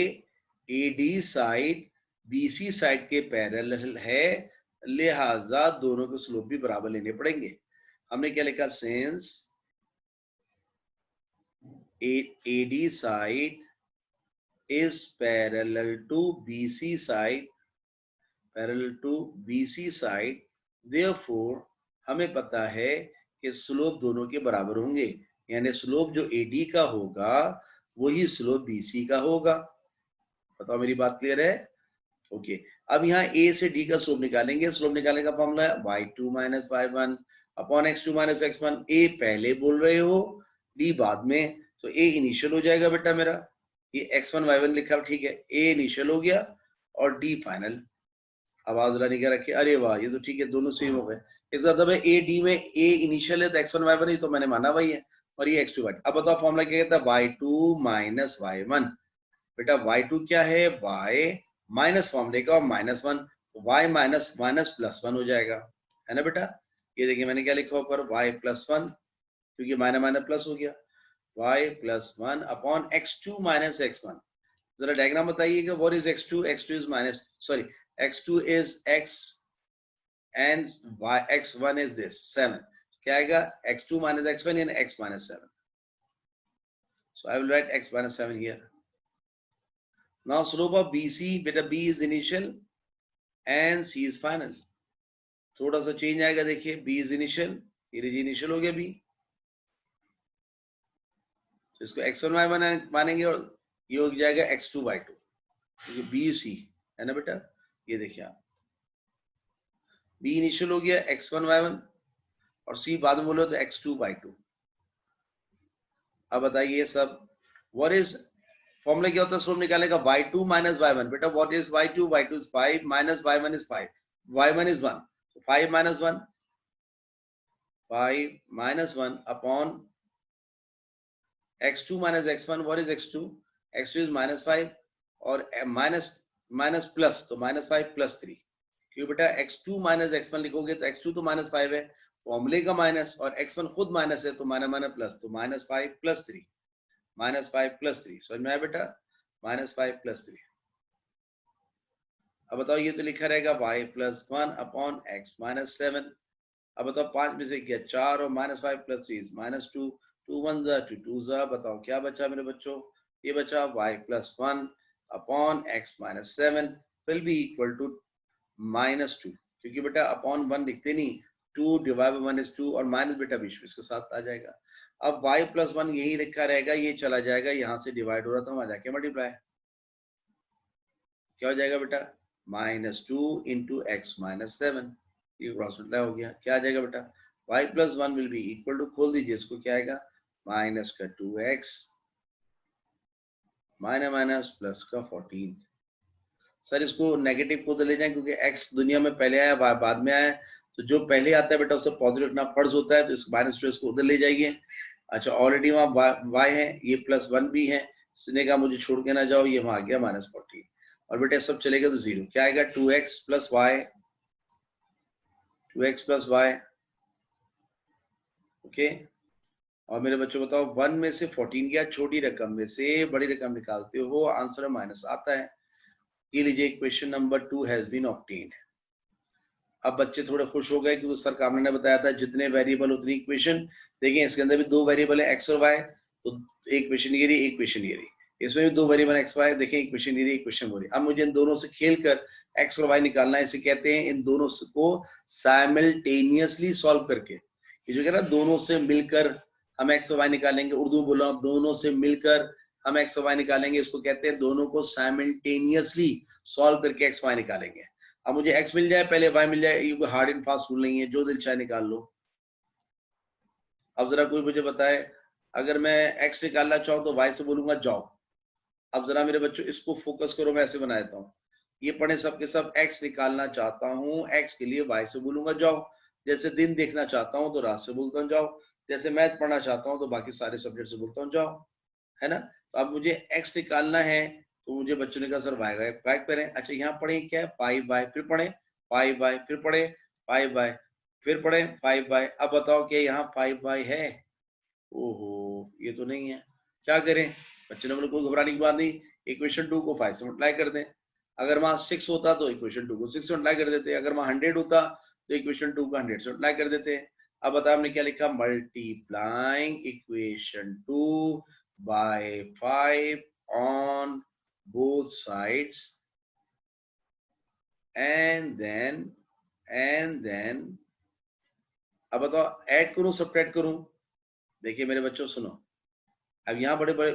[SPEAKER 1] A D side BC side के पैरेलल है, लिहाजा दोनों के स्लोप भी बराबर लेने पड़ेंगे। हमने क्या लिखा? Since AD side is parallel to BC side, parallel to BC side, therefore हमें पता है कि स्लोप दोनों के बराबर होंगे, यानी स्लोप जो AD का होगा वही स्लोप BC का होगा। बताओ मेरी बात क्लियर है? ओके, अब यहाँ A से D का स्लोप निकालेंगे। स्लोप निकालने का फॉर्मूला है y2 minus y1 upon x2 minus x1। A पहले बोल रहे हो, D बाद में, तो A इनिशियल हो जाएगा बेटा मेरा। ये x1 y1 लिखा, ठीक है, A इनिशियल हो गया और D फाइनल। आवाज जरा निकाल रखिए। अरे वाह, ये तो ठीक है, दोनों सेम हो गए। इसका मतलब है A D में A इनिशियल है तो x1 y1 ही तो मैंने माना वही है, और ये x2 y2। अब बताओ फॉर्मूला क्या कहता है? y2 minus y1। बेटा y2 क्या है? y माइनस फॉर्मूले का और -1, y माइनस माइनस प्लस 1 हो जाएगा, है ना बेटा। ये देखिए मैंने क्या लिखा ऊपर, y प्लस 1, क्योंकि माइनस माइनस प्लस हो गया, y plus 1 upon x2 minus x1। जरा डायग्राम बताइएगा, what is x2? x2 is minus, sorry, x2 is x and y, x1 is this 7। क्या आएगा? x2 माइनस x1 यानी x minus 7। So I will write x minus 7 here. Now slope of BC, beta B is initial and C is final. थोड़ा सा चेंज आएगा, देखिए B is initial, ये इनिशियल हो गया B, तो इसको x1 y1 मानेंगे और ये हो जाएगा x2 y2, क्योंकि B C है ना बेटा। ये देखिए आप, B इनिशियल हो गया x1 y1 और C बाद में बोलो तो x2 y2। अब बताइए सब, व्हाट इज फॉर्मूला क्या होता है स्लोप निकालने का? y2 minus y1। बेटा what is y2? y2 is 5 minus y1 is 5, y1 is 1, 5 minus 1, 5 minus 1 upon x2 minus x1। What is x2? x2 is minus 5 और माइनस माइनस प्लस, तो माइनस 5 प्लस 3, क्योंकि बेटा x2 माइनस x1 लिखोगे तो x2 तो माइनस 5 है, फॉर्मूले का माइनस, और x1 खुद माइनस है तो माइनस माइनस प्लस, तो माइनस 5 प्लस 3। -5 + 3, समझ में आया बेटा? -5 + 3। अब बताओ ये तो लिखा रहेगा y + 1 अपॉन x - 7। अब बताओ 5 में से क्या 4 और -5 + 3 -2, 2 1 जा 2 2 जा, बताओ क्या बचा मेरे बच्चों? ये बचा y + 1 upon x - 7 will be equal to -2, क्योंकि बेटा अपॉन 1 लिखते नहीं, 2 डिवाइड बाय 1 इज 2 और माइनस बेटा बीच में इसके साथ आ जाएगा। अब y + 1 यही लिखा रहेगा, ये चला जाएगा, यहाँ से डिवाइड हो रहा था वहां जाके मल्टीप्लाई, क्या हो जाएगा बेटा? -2 इंटू x - 7, ये क्रॉस मल्टीप्लाई हो गया, क्या आ जाएगा बेटा? y + 1 will be equal to, खोल दीजिए इसको, क्या आएगा? -2x माइनस प्लस का 14। सर इसको नेगेटिव को तो ले जाएं क्योंकि x दुनिया में पहले आया बाद में आया, तो जो पहले आता है बेटा उससे पॉजिटिव रखना फर्ज होता है, तो इस -2 इसको उधर ले जाइए। अच्छा ऑलरेडी वहाँ y है, ये +1 भी है, इसने कहा मुझे छोड़ के ना जाओ, ये वहां आ गया -14 और बेटा सब चलेगा तो 0, क्या आएगा? 2x + y, 2x + y, okay. और मेरे बच्चों बताओ 1 में से 14 गया, छोटी रकम में से बड़ी रकम निकालते हो, आंसर माइनस आता है। ये लीजिए question number 2 has been obtained. अब बच्चे थोड़े खुश हो गए क्योंकि सर कामने ने बताया था जितने वेरिएबल उतनी इक्वेशन। देखिए इसके अंदर भी 2 वेरिएबल है x और y, तो एक इक्वेशन ये रही, एक इक्वेशन ये रही, इसमें भी 2 वेरिएबल x y, देखें इक्वेशन ये रही, इक्वेशन वो रही। अब मुझे इन दोनों से खेलकर x और y निकालना है, इसे कहते हैं इन दोनों को साइमल्टेनियसली सॉल्व करके। ये जो कह रहा है दोनों से मिलकर हम x और y निकालेंगे, उर्दू में बोल रहा हूं, दोनों से मिलकर हम x और y निकालेंगे, इसको कहते हैं दोनों को साइमल्टेनियसली सॉल्व करके x y निकालेंगे। अब मुझे x मिल जाए पहले y मिल जाए, ये कोई हार्ड एंड फास्ट रूल नहीं है, जो दिल चाहे निकाल लो। अब जरा कोई मुझे बताए, अगर मैं x निकालना चाहूँ तो y से बोलूंगा जाओ। अब जरा मेरे बच्चों इसको फोकस करो, मैं ऐसे बना देता हूँ, ये पढ़े सबके सब, x निकालना चाहता हूँ, x के लिए y से बोलूंगा जाओ। जैसे दिन देखना चाहता हूँ तो रात से बोलता हूँ जाओ, जैसे मैथ पढ़ना चाहता हूँ तो बाकी सारे सब्जेक्ट से बोलता हूँ जाओ, है ना? तो अब मुझे x निकालना है, तो मुझे बच्चों ने कहा सर y का करें। अच्छा यहाँ पढ़े क्या है? पाई बाय, फिर पढ़े पाई बाय, फिर पढ़े पाई बाय, फिर पढ़े पाई बाय। अब बताओ क्या यहाँ पाई बाय है? ओहो ये तो नहीं है, क्या करें? बच्चे ने बोला कोई घबराने की बात नहीं, इक्वेशन 2 को 5 से मल्टीप्लाई कर दें। अगर वहां 6 होता तो इक्वेशन 2 को 6 से मल्टीप्लाई कर देते, अगर वहां 100 होता तो इक्वेशन 2 को 100 से मल्टीप्लाई कर देते। अब बताओ हमने क्या लिखा? Multiplying equation 2 by 5 on both sides and then अब बताओ ऐड करूं सब्ट्रैक्ट करूं? देखिए मेरे बच्चों सुनो, अब यहाँ बड़े बड़े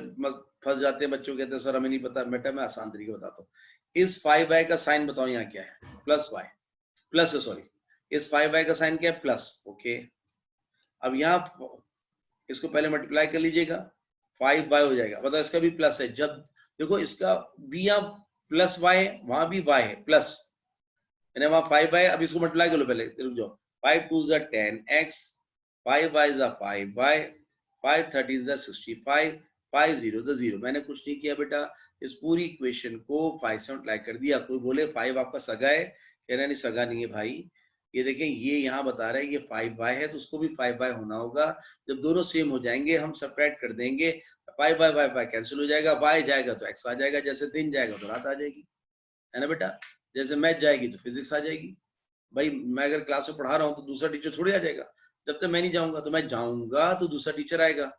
[SPEAKER 1] फंस जाते हैं बच्चों, कहते हैं सर हमें नहीं पता। बेटा मैं आसान तरीके बताता हूँ, इस 5y का साइन बताओ यहाँ क्या है? +y, प्लस है सॉरी, इस 5y का साइन क्या है? Plus, okay. अब यहाँ इसको पहले मल्टीप्लाई कर लीजिएगा, 5y हो जाएगा, बताओ इसका भी प्लस है, जब देखो इसका भी यहाँ +y है, वहां भी y है प्लस, यानी वहां 5y, अब इसको मल्टीप्लाई कर लो पहले, रुक जाओ, 5 2 जा 10x, 5y जा 5y, 5 13 जा 65, 5 0 जा 0। मैंने कुछ नहीं किया बेटा, इस पूरी इक्वेशन को 5 से मल्टीप्लाई कर दिया। कोई बोले 5 आपका सगा है, कहना नहीं सगा नहीं है भाई, ये देखें ये यहाँ बता रहे हैं ये 5y है तो उसको भी 5y होना होगा। जब दोनों सेम हो जाएंगे हम सब्ट्रैक्ट कर देंगे, 5 कैंसिल हो जाएगा, y जाएगा तो x आ जाएगा, जैसे दिन जाएगा तो रात आ जाएगी, है ना बेटा? जैसे मैथ जाएगी तो फिजिक्स आ जाएगी। भाई मैं अगर क्लास में पढ़ा रहा हूँ तो दूसरा टीचर थोड़ी आ जाएगा, जब तक मैं नहीं जाऊंगा, तो मैं जाऊंगा तो दूसरा टीचर आएगा,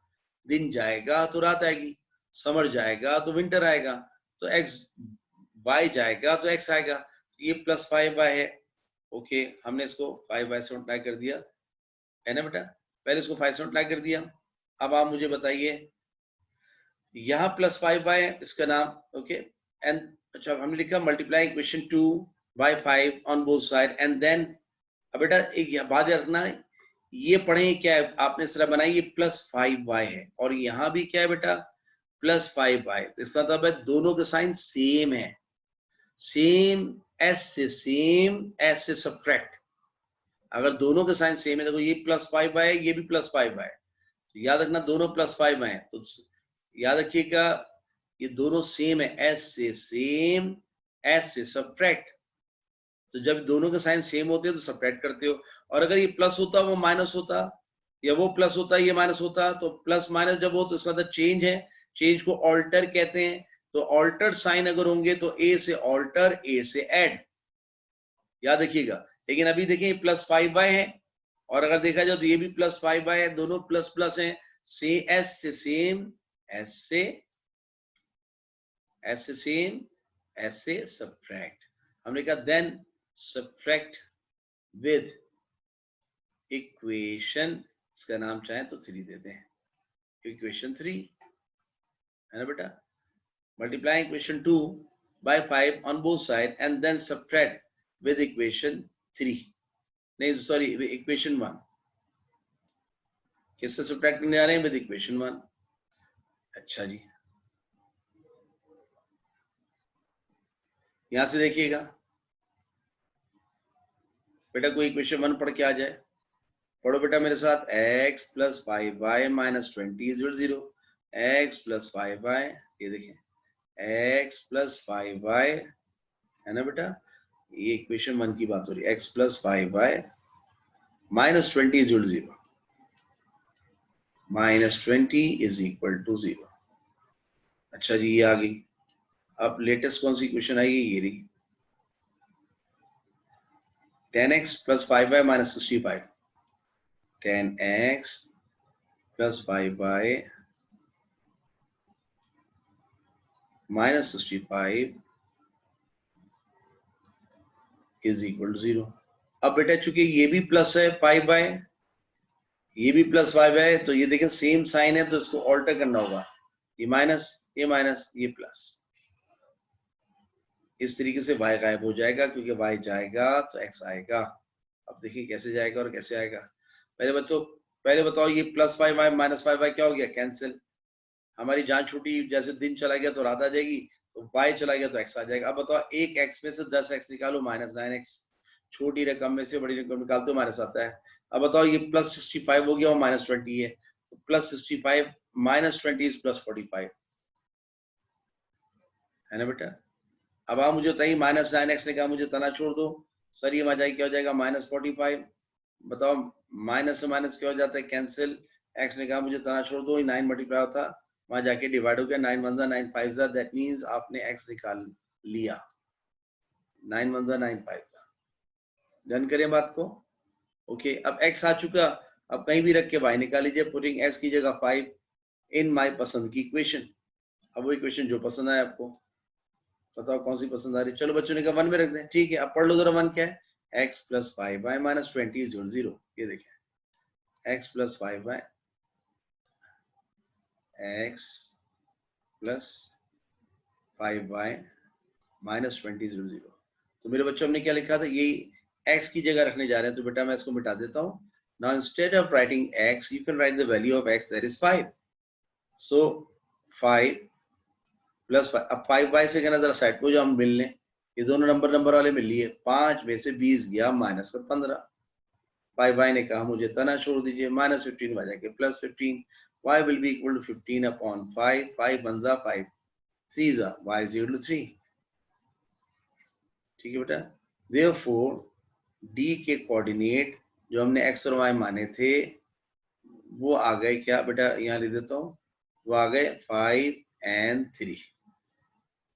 [SPEAKER 1] दिन जाएगा तो रात आएगी, समर जाएगा तो विंटर आएगा, तो एक्स वाई जाएगा तो एक्स आएगा। तो ये +5y है, ओके। हमने इसको 5y से मल्टीप्लाई कर दिया, है ना बेटा? पहले इसको 5 से मल्टीप्लाई कर दिया। अब आप मुझे बताइए यहाँ +5y है इसका नाम, ओके। एंड अच्छा हमने लिखा multiply equation 2 by 5 on both side and then, अब बेटा एक बात याद रखना, ये पढ़े क्या है आपने इस तरह बनाई, ये +5y है और यहाँ भी क्या है बेटा? +5y। तो इसका मतलब है दोनों के साइन सेम है, सेम एस से सब्ट्रैक्ट। अगर दोनों के साइन सेम है, देखो ये +5y है, ये भी +5y है, तो याद रखना दोनों +5 है, तो याद रखिएगा ये दोनों सेम है, एस से सेम, एस से सब्ट्रैक्ट। तो जब दोनों के साइन सेम होते हैं तो सब्ट्रैक्ट करते हो, और अगर ये प्लस होता वो माइनस होता, या वो प्लस होता ये माइनस होता, तो प्लस माइनस जब हो तो इसका मतलब चेंज है, चेंज को ऑल्टर कहते हैं। तो ऑल्टर साइन अगर होंगे तो ए से ऑल्टर, ए से ऐड, याद रखिएगा। लेकिन अभी देखिए +5y है, और अगर देखा जाए तो ये भी +5y है, दोनों प्लस प्लस हैं। से एस से सेम, एस से सेम, एस से सब्ट्रैक्ट। हमने कहा देन सब्ट्रैक्ट विद इक्वेशन, इसका नाम चाहे तो 3 देते हैं, इक्वेशन 3 है ना बेटा। Multiply equation 2 by 5 on both sides and then subtract with equation 3, नहीं सॉरी इक्वेशन 1। किससे सब्ट्रैक्ट करने आ रहे हैं? With equation 1। अच्छा जी, यहां से देखिएगा बेटा, कोई इक्वेशन 1 पढ़ के आ जाए। पढ़ो बेटा मेरे साथ, x + 5y - 20 = 0। x + 5y, ये देखें x + 5y है ना बेटा, ये इक्वेशन 1 की बात हो रही है। x + 5y - 20 = 0, -20 = 0। अच्छा जी, ये आ गई। अब लेटेस्ट कौन सी इक्वेशन आई है? ये रही 10x + 5y - 65, 10x + 5y - 65 = 0। अब बेटा चूंकि ये भी प्लस है 5y, ये भी +5 है, तो ये देखें सेम साइन है, तो इसको ऑल्टर करना होगा। ये माइनस, ये प्लस, इस तरीके से y गायब हो जाएगा, क्योंकि y जाएगा तो x आएगा। अब देखिए कैसे जाएगा और कैसे आएगा। पहले बच्चों, पहले बताओ, ये +5y - 5y क्या हो गया? कैंसिल। हमारी जान छूटी, जैसे दिन चला गया तो रात आ जाएगी, तो y चला गया तो x आ जाएगा। अब बताओ, एक x में से 10x निकालो, -9x। छोटी रकम में से बड़ी रकम निकालते हो, माइनस आता है। अब बताओ, ये +65 हो गया और -20 है, तो +65 - 20 + 45 है ना बेटा। अब आप मुझे बताइए, -9x ने कहा मुझे तना छोड़ दो। सर ये मजा क्या हो जाएगा? -45। बताओ, माइनस से माइनस क्या हो जाता है? कैंसिल। x ने कहा मुझे तना छोड़ दो, 9 मल्टीप्लाई होता, वहां जाके डिवाइड हो गया, 9 1 9 5 दैट मींस आपने x निकाल लिया। 9 1 9 5। डन करें बात को। ओके, अब x आ चुका, अब कहीं भी रख के y निकाल लीजिए, पुटिंग x की जगह 5 इन माय पसंद की इक्वेशन। अब वो इक्वेशन जो पसंद आए आपको, बताओ कौन सी पसंद आ रही है। चलो बच्चों ने कहा 1 में रख दें, ठीक है। अब पढ़ लो जरा 1 क्या है। x + 5y - 20 = 0। ये देखें, x + 5y, x + 5y - 20 = 0। तो मेरे बच्चों हमने क्या लिखा था? ये x की जगह रखने जा रहे हैं, तो बेटा मैं इसको मिटा देता हूँ। Now instead of writing x, you can write the value of x, that is 5. So 5 + 5, अब 5y से कहना जरा साइड को जो हम मिल लें, ये दोनों नंबर वाले मिल लिए। 5 में से 20 गया, -15। 5y ने कहा मुझे तना छोड़ दीजिए, -15 आ जाएगा +15। y will be equal to 15 upon 5, 5 1 जा 5, 3 जा, y is equal to 3। ठीक है बेटा। Therefore d के कोऑर्डिनेट जो हमने x और y माने थे, वो आ गए क्या बेटा? यहाँ लिख देता हूँ, वो आ गए 5 and 3।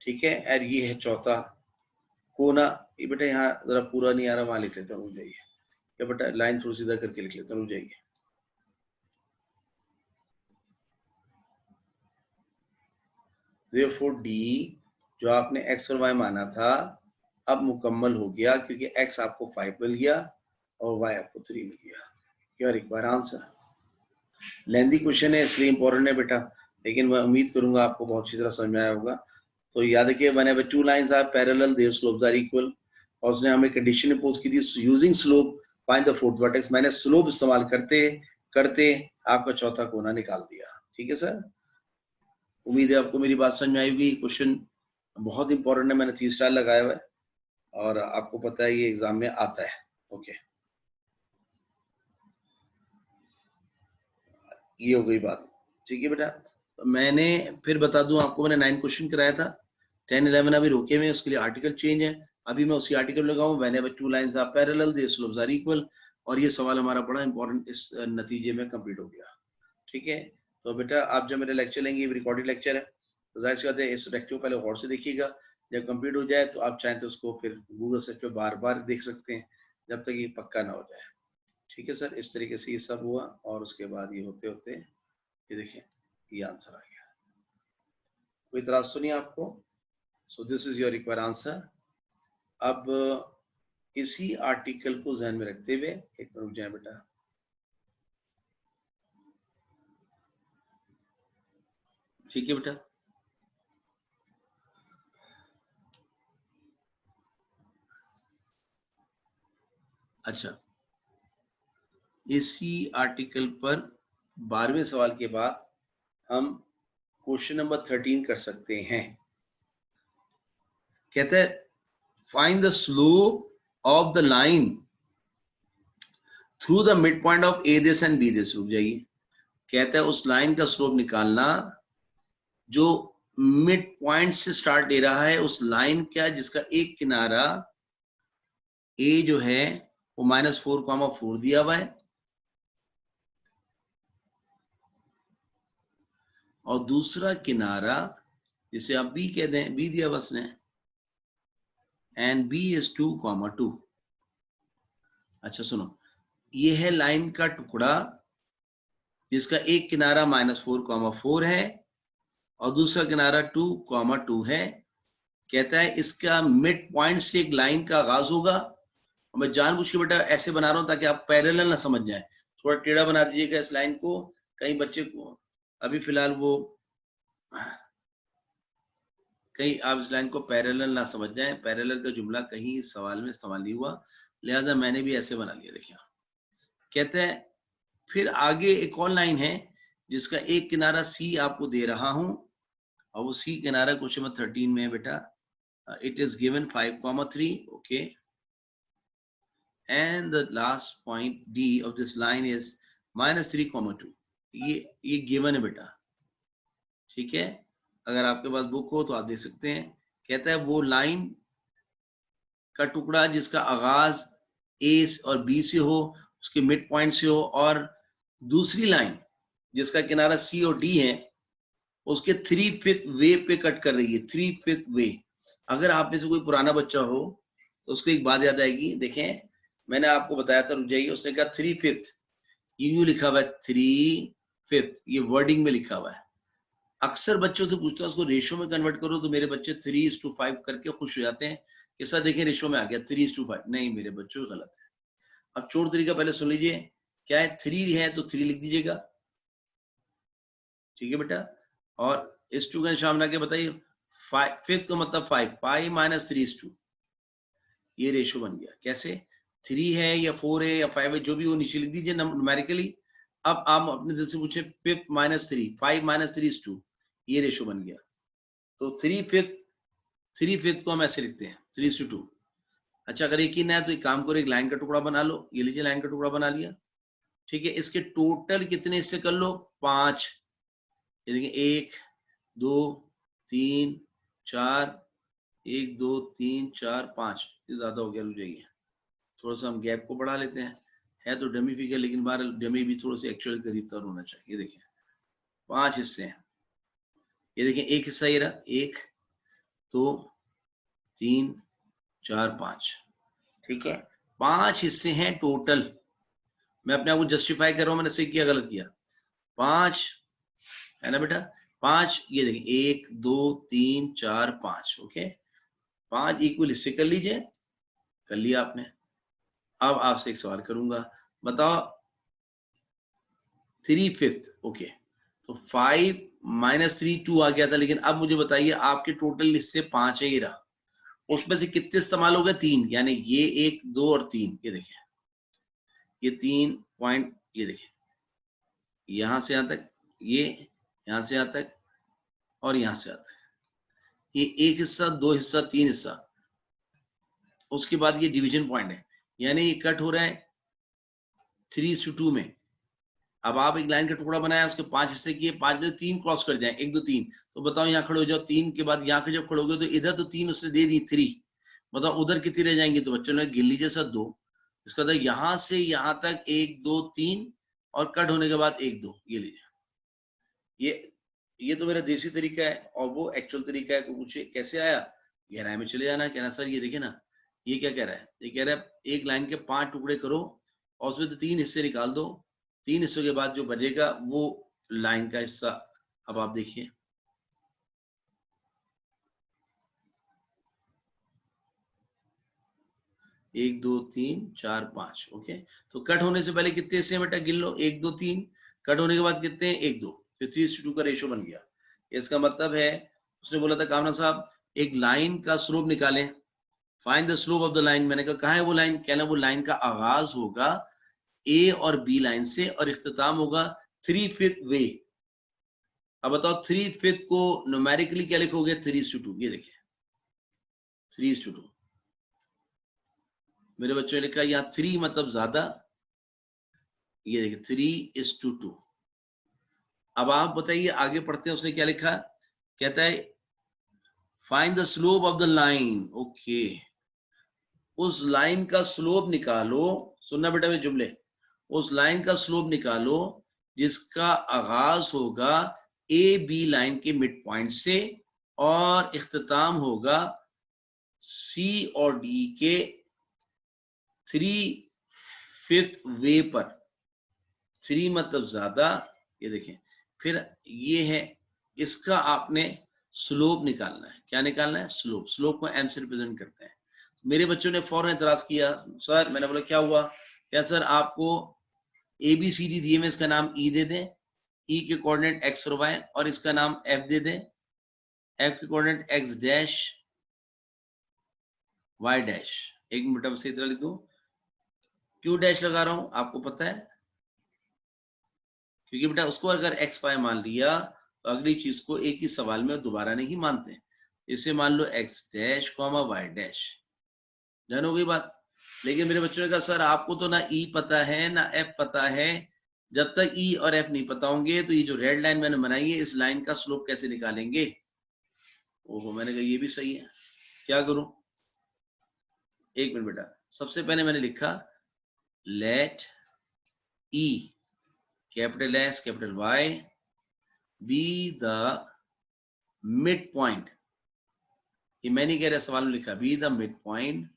[SPEAKER 1] ठीक है, और ये है चौथा कोना। ये बेटा यहाँ जरा पूरा नहीं आ रहा, वहां लिख लेता हूँ, रुक जाइए। क्या बेटा, लाइन थोड़ी सीधा करके लिख लेता हूँ, रुक जाइए। Therefore d जो आपने x और y माना था, अब मुकम्मल हो गया, क्योंकि x आपको 5 मिल गया और y आपको 3 मिल गया। क्या रिक्वायर आंसर? लेंदी क्वेश्चन है इसलिए इंपॉर्टेंट है बेटा, लेकिन मैं उम्मीद करूंगा आपको बहुत अच्छी तरह समझ में आया होगा। तो याद रखिए, whenever two lines are parallel, their slopes are equal। और उसने हमें कंडीशन इंपोज की थी, using slope find the fourth vertex. मैंने स्लोप इस्तेमाल करते करते आपका चौथा कोना निकाल दिया। ठीक है सर, उम्मीद है आपको मेरी बात समझ में आएगी। क्वेश्चन बहुत इंपॉर्टेंट है, मैंने 3 स्टार लगाया हुआ है और आपको पता है ये एग्जाम में आता है। ओके, ये हो गई बात। ठीक है बेटा, मैंने फिर बता दूं आपको, मैंने 9 क्वेश्चन कराया था, 10 11 अभी रोके हुए, उसके लिए आर्टिकल चेंज है। अभी मैं उसकी आर्टिकल लगाऊं, whenever two lines are parallel, their slopes are equal। और ये सवाल हमारा बड़ा इंपॉर्टेंट इस नतीजे में कंप्लीट हो गया। ठीक है, तो बेटा आप जब मेरे लेक्चर लेंगे, रिकॉर्डेड लेक्चर है, तो जाहिर सी बात है इस लेक्चर को पहले गौर से देखिएगा। जब कंप्लीट हो जाए तो आप चाहें तो उसको फिर गूगल सर्च पे बार बार देख सकते हैं जब तक ये पक्का ना हो जाए। ठीक है सर, इस तरीके से ये सब हुआ और उसके बाद ये होते होते ये देखिए ये आंसर आ गया। कोई इतराज तो नहीं आपको? So this is your required answer. अब इसी आर्टिकल को ध्यान में रखते हुए एक मिनट रुक जाए बेटा। ठीक है बेटा, अच्छा इसी आर्टिकल पर 12वें सवाल के बाद हम क्वेश्चन नंबर 13 कर सकते हैं। कहते हैं find the slope of the line through the mid point of A this and B this. रुक जाइए, कहता है उस लाइन का स्लोप निकालना जो मिड पॉइंट से स्टार्ट ले रहा है, उस लाइन का जिसका एक किनारा ए जो है वो -4,4 दिया हुआ है और दूसरा किनारा जिसे आप बी कह दें, बी दिया बस ने, एंड बी इज 2,2। अच्छा सुनो, ये है लाइन का टुकड़ा जिसका एक किनारा -4,4 है और दूसरा किनारा 2,2 है। कहता है इसका मिड पॉइंट से एक लाइन का आगाज होगा। और मैं जानबूझ के बेटा ऐसे बना रहा हूं ताकि आप पैरेलल ना समझ जाए, थोड़ा टेढ़ा बना दीजिएगा इस लाइन को। कई बच्चे को अभी फिलहाल वो कहीं आप इस लाइन को पैरेलल ना समझ जाए, पैरेलल का जुमला कहीं इस सवाल में इस्तेमाल नहीं हुआ, लिहाजा मैंने भी ऐसे बना लिया। देखिए कहते हैं फिर आगे एक और लाइन है जिसका एक किनारा सी आपको दे रहा हूं और वो सी किनारा क्वेश्चन नंबर 13 में है बेटा। It is given 5,3, okay, and the last point D of this line is -3,2। ये गिवन है बेटा, ठीक है। अगर आपके पास बुक हो तो आप देख सकते हैं। कहता है वो लाइन का टुकड़ा जिसका आगाज ए और बी से हो, उसके मिड पॉइंट से हो, और दूसरी लाइन जिसका किनारा सी और डी है उसके 3/5 वे पे कट कर रही है। 3/5 वे। अगर आप में से कोई पुराना बच्चा हो तो उसको एक बात याद आएगी। देखें मैंने आपको बताया था, रुक जाइए, उसने कहा 3/5, यूं लिखा हुआ है 3/5, ये वर्डिंग में लिखा हुआ है। अक्सर बच्चों से पूछता है उसको रेशो में कन्वर्ट करो, तो मेरे बच्चे 3:5 करके खुश हो जाते हैं कि सर देखें रेशो में आ गया 3:5। नहीं मेरे बच्चों, गलत है। अब चोर तरीका पहले सुन लीजिए, क्या है 3 है तो 3 लिख दीजिएगा, ठीक है बेटा। और इस 2 का सामने आके बताइए 5 का मतलब 5 - 3:2, ये रेशो बन गया। कैसे? 3 है या 4 है या 5 है, जो भी वो नीचे लिख दीजिए न्यूमेरिकली। अब आप अपने दिल से पूछे 5 - 3, 5 - 3:2, ये रेशो बन गया। तो 3/5 को हम ऐसे लिखते हैं 3:2। अच्छा अगर यकीन है तो एक काम करो, एक लाइन का टुकड़ा बना लो। ये लीजिए लाइन का टुकड़ा बना लिया, ठीक है। इसके टोटल कितने हिस्से कर लो? 5। ये देखिए 1 2 3 4, 1 2 3 4 5, ये ज्यादा हो गया, रुक जाइए, थोड़ा सा हम गैप को बढ़ा लेते हैं। है तो डमी फिगर लेकिन बाहर डमी भी थोड़ा सा एक्चुअल करीब तर होना चाहिए। देखिए 5 हिस्से हैं। ये देखिए एक हिस्सा ये रहा, 1 2 3 4 5, ठीक है। 5 हिस्से हैं टोटल। मैं अपने आप को जस्टिफाई कर रहा हूं मैंने सही किया गलत किया। 5 है ना बेटा, 5। ये देखिए 1 2 3 4 5, ओके। 5 इक्वल हिस्से कर लीजिए, कर लिया आपने। अब आपसे एक सवाल करूंगा, बताओ 3/5, ओके। तो 5 - 3 2 आ गया था, लेकिन अब मुझे बताइए आपके टोटल हिस्से 5 है, ये रहा, उसमें से कितने इस्तेमाल हो गए? 3, यानी ये 1 2 और 3। ये देखिए ये 3 पॉइंट, ये देखिए यहां से यहां तक, ये यहां से यहां तक और यहां से यहां तक, ये एक हिस्सा, 2 हिस्सा, 3 हिस्सा। उसके बाद ये डिवीजन पॉइंट है, यानी ये कट हो रहा है 3:2 में। अब आप एक लाइन का टुकड़ा बनाया, उसके 5 हिस्से किए, 5 में 3 क्रॉस कर जाए, 1 2 3, तो बताओ यहाँ खड़े हो जाओ। 3 के बाद यहाँ पे जब खड़े हो गए तो इधर तो 3 उसने दे दी 3, बताओ उधर कितनी रह जाएंगी? तो बच्चों ने गिन लीजिए सर 2। इसका मतलब यहाँ से यहाँ तक 1 2 3 और कट होने के बाद 1 2, ये लीजिए ये तो मेरा देसी तरीका है और वो एक्चुअल तरीका है। को पूछे कैसे आया, गहराई में चले जाना, कहना सर ये देखिए ना, ये क्या कह रहा है, ये कह रहा है एक लाइन के 5 टुकड़े करो और उसमें तो 3 हिस्से निकाल दो, 3 हिस्सों के बाद जो बचेगा वो लाइन का हिस्सा। अब आप देखिए, एक दो तीन चार पांच, ओके। तो कट होने से पहले कितने हिस्से बेटा गिन लो, 1 2 3। कट होने के बाद कितने हैं, 1 2, फिर 3:2 का रेशो बन गया। इसका मतलब है उसने बोला था कामना साहब एक लाइन का स्लोप निकालें, find the slope of the line. मैंने कहा कहाँ है वो लाइन, कहना वो लाइन का आगाज होगा ए और बी लाइन से और इख्तिताम होगा 3/5 वे। अब बताओ 3/5 को न्यूमेरिकली क्या लिखोगे, 3:2। ये देखिए 3:2। मेरे बच्चों ने लिखा यहाँ 3 मतलब ज्यादा, ये देखिए 3:2। अब आप बताइए आगे पढ़ते हैं उसने क्या लिखा, कहता है find the slope of the line. Okay, उस लाइन का स्लोप निकालो, सुनना बेटा मेरे जुमले, उस लाइन का स्लोप निकालो जिसका आगाज होगा ए बी लाइन के मिड पॉइंट से और इख्तिताम होगा सी और डी के 3/5 वे पर। 3 मतलब ज्यादा, ये देखें। फिर ये है, इसका आपने स्लोप निकालना है। क्या निकालना है, स्लोप। स्लोप को एम से रिप्रेजेंट करते हैं। मेरे बच्चों ने फौरन एतराज किया, सर मैंने बोला क्या हुआ, क्या सर आपको ए बी सी डी दिए में इसका नाम ई दे दें, ई के कोऑर्डिनेट एक्स और वाई, और इसका नाम एफ दे दें, एफ के coordinate X dash Y dash. एक मिनट में सही तरह लिख दूं, क्यों डैश लगा रहा हूं आपको पता है, क्योंकि बेटा उसको अगर एक्स वाई मान लिया तो अगली चीज को एक ही सवाल में दोबारा नहीं मानते। इसे मान लो X dash comma Y dash, जान हो गई बात। लेकिन मेरे बच्चों ने कहा सर आपको तो ना ई पता है ना एफ पता है, जब तक ई और एफ नहीं पता होंगे तो ये जो रेड लाइन मैंने बनाई है इस लाइन का स्लोप कैसे निकालेंगे। ओहो, मैंने कहा ये भी सही है, क्या करूं। एक मिनट बेटा, सबसे पहले मैंने लिखा let E capital S capital Y be the mid point, ये मैं नहीं कह रहा सवाल में लिखा, be the mid point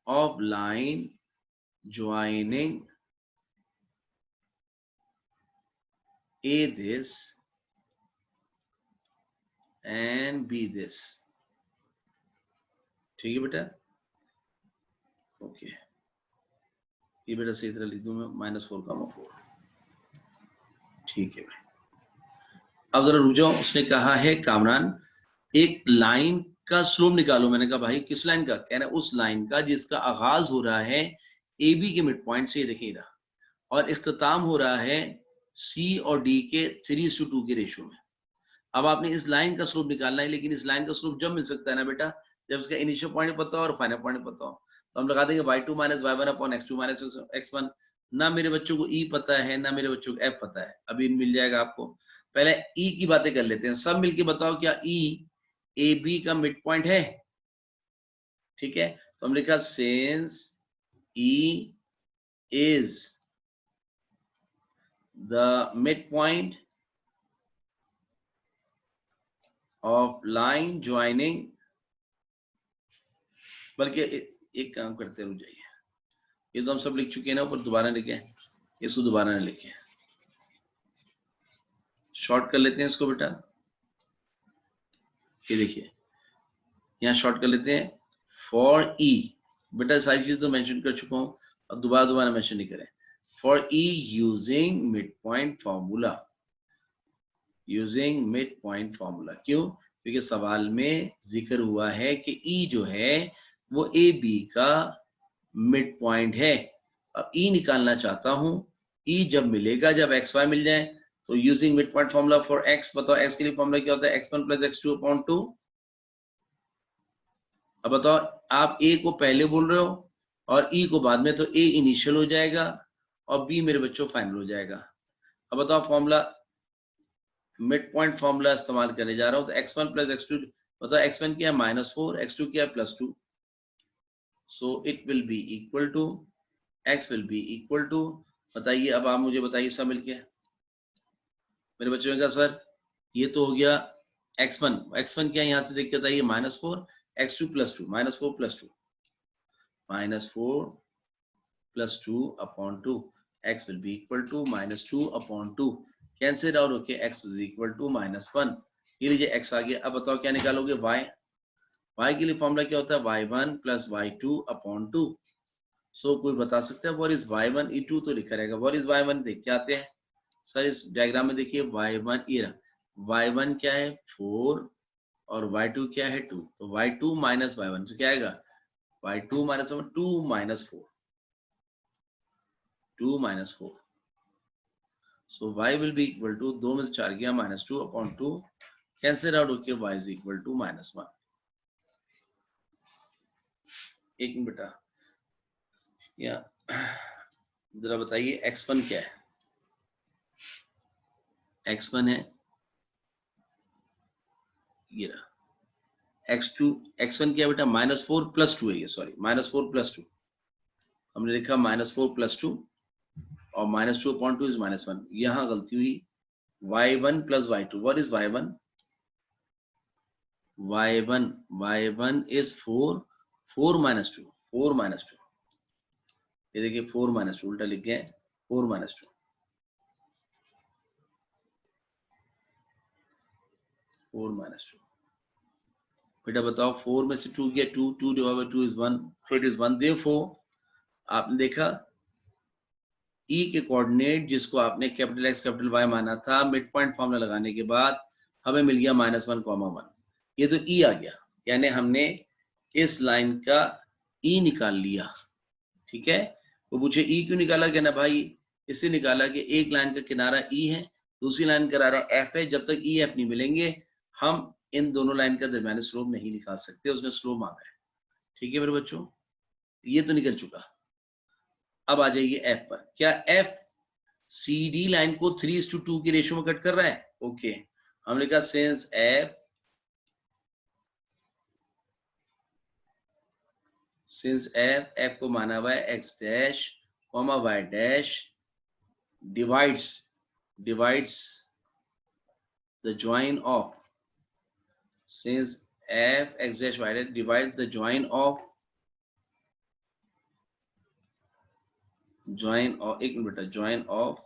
[SPEAKER 1] of line joining A this and B this। ठीक है बेटा, ओके। ये बेटा सही तरह लिख दूं मैं, -4,4। ठीक है भाई, अब जरा रुक जाओ। उसने कहा है कामरान एक लाइन का स्लोप निकालो। मैंने कहा भाई किस लाइन का, कह रहा है उस लाइन का जिसका आगाज हो रहा है ए बी के मिड पॉइंट से, देखिए रहा, और इख्तिताम हो रहा है सी और डी के 3:2 के रेशो में। अब आपने इस लाइन का स्लोप निकालना है, लेकिन इस लाइन का स्लोप जब मिल सकता है ना बेटा, जब इसका इनिशियल पॉइंट पता हो और फाइनल पॉइंट पता हो। तो हम लगा देंगे y2 minus y1 upon x2 minus x1। ना मेरे बच्चों को e पता है ना मेरे बच्चों को f पता है, अभी मिल जाएगा आपको। पहले e की बातें कर लेते हैं, सब मिलके बताओ क्या e ए बी का मिड पॉइंट है। ठीक है, तो हम लिखा since e is the mid point of line joining, बल्कि एक काम करते रुक जाइए, ये तो हम सब लिख चुके हैं ना ऊपर, दोबारा लिखे, इसको दोबारा नहीं लिखे, शॉर्ट कर लेते हैं इसको बेटा। ये देखिए यहाँ शॉर्ट कर लेते हैं, फॉर ई, बेटा सारी चीज तो मेंशन कर चुका हूं, अब दोबारा दोबारा मेंशन नहीं करें। For E using mid point formula, using mid point formula, क्यों, क्योंकि सवाल में जिक्र हुआ है कि ई जो है वो ए बी का मिड पॉइंट है। अब ई निकालना चाहता हूं, ई जब मिलेगा जब एक्स वाई मिल जाए, तो using mid point formula for x, बताओ एक्स के लिए फॉर्मूला क्या होता है, x1 + x2 अपॉन 2। अब बताओ आप ए को पहले बोल रहे हो और ई को बाद में, तो ए इनिशियल हो जाएगा और बी मेरे बच्चों फाइनल हो जाएगा। अब बताओ फॉर्मूला, मिड पॉइंट फॉर्मूला इस्तेमाल करने जा रहा हूं, तो x1 + x2, बताओ x1 क्या है -4, x2 क्या है +2, so it will be equal to, x will be equal to, बताइए अब आप मुझे बताइए सब मिलके। मेरे बच्चों ने कहा सर ये तो हो गया x1, x1 क्या यहां से देख के बताइए -4, x2 +2, -4 + 2, -4 + 2 upon 2, x will be equal to -2 upon 2, cancel out होके x is equal to -1, ये लीजिए x आ गया। अब बताओ क्या निकालोगे, y के लिए फॉर्मूला क्या होता है, y1 + y2 upon 2। सो कोई बता सकता है व्हाट इज y1, e2 तो लिखा रहेगा, व्हाट इज y1 देख के आते हैं सर। इस डायग्राम में देखिए y1 ये रहा, y1 क्या है 4 और y2 क्या है 2, तो y2 - y1 तो क्या आएगा, y2 - 1 2 - 4, 2 - 4, so y will be equal to 2 में से 4 गया -2 upon 2, कैंसिल आउट होके y is equal to -1। एक मिनट बेटा, या जरा बताइए x1 क्या है, x1 है ये रहा, x2 x1 क्या है बेटा -4 + 2 है ये, सॉरी -4 + 2, हमने लिखा -4 + 2 और -2 upon 2 इज -1, यहां गलती हुई, y1 + y2, what is y1, y1 is 4, 4 - 2, 4 - 2, ये देखिए 4 - 2 उल्टा लिख गए, 4 - 2, 4 - 2, बेटा बताओ 4 में से 2 गया 2, 2 divide by 2 is 1, so it is 1, therefore आपने देखा E के कोऑर्डिनेट जिसको आपने कैपिटल X कैपिटल Y माना था, मिड पॉइंट फॉर्मूला लगाने के बाद हमें मिल गया -1, 1, ये तो E आ गया, यानी हमने इस लाइन का E निकाल लिया, ठीक है। वो पूछे E क्यों निकाला, क्या ना भाई इससे निकाला कि एक लाइन का किनारा E है, दूसरी लाइन का किनारा F है, जब तक E F नहीं मिलेंगे हम इन दोनों लाइन का दरमियानी स्लोप नहीं निकाल सकते, उसमें स्लोप मांगा है, ठीक है मेरे बच्चों, ये तो निकल चुका। अब आ जाइए F पर, क्या F CD लाइन को 3:2 के रेशियो में कट कर रहा है, ओके, हमने कहा सिंस F को माना हुआ है x dash y dash divides the join of, since f x dash y dash divides the join of एक मिनट बेटा, join of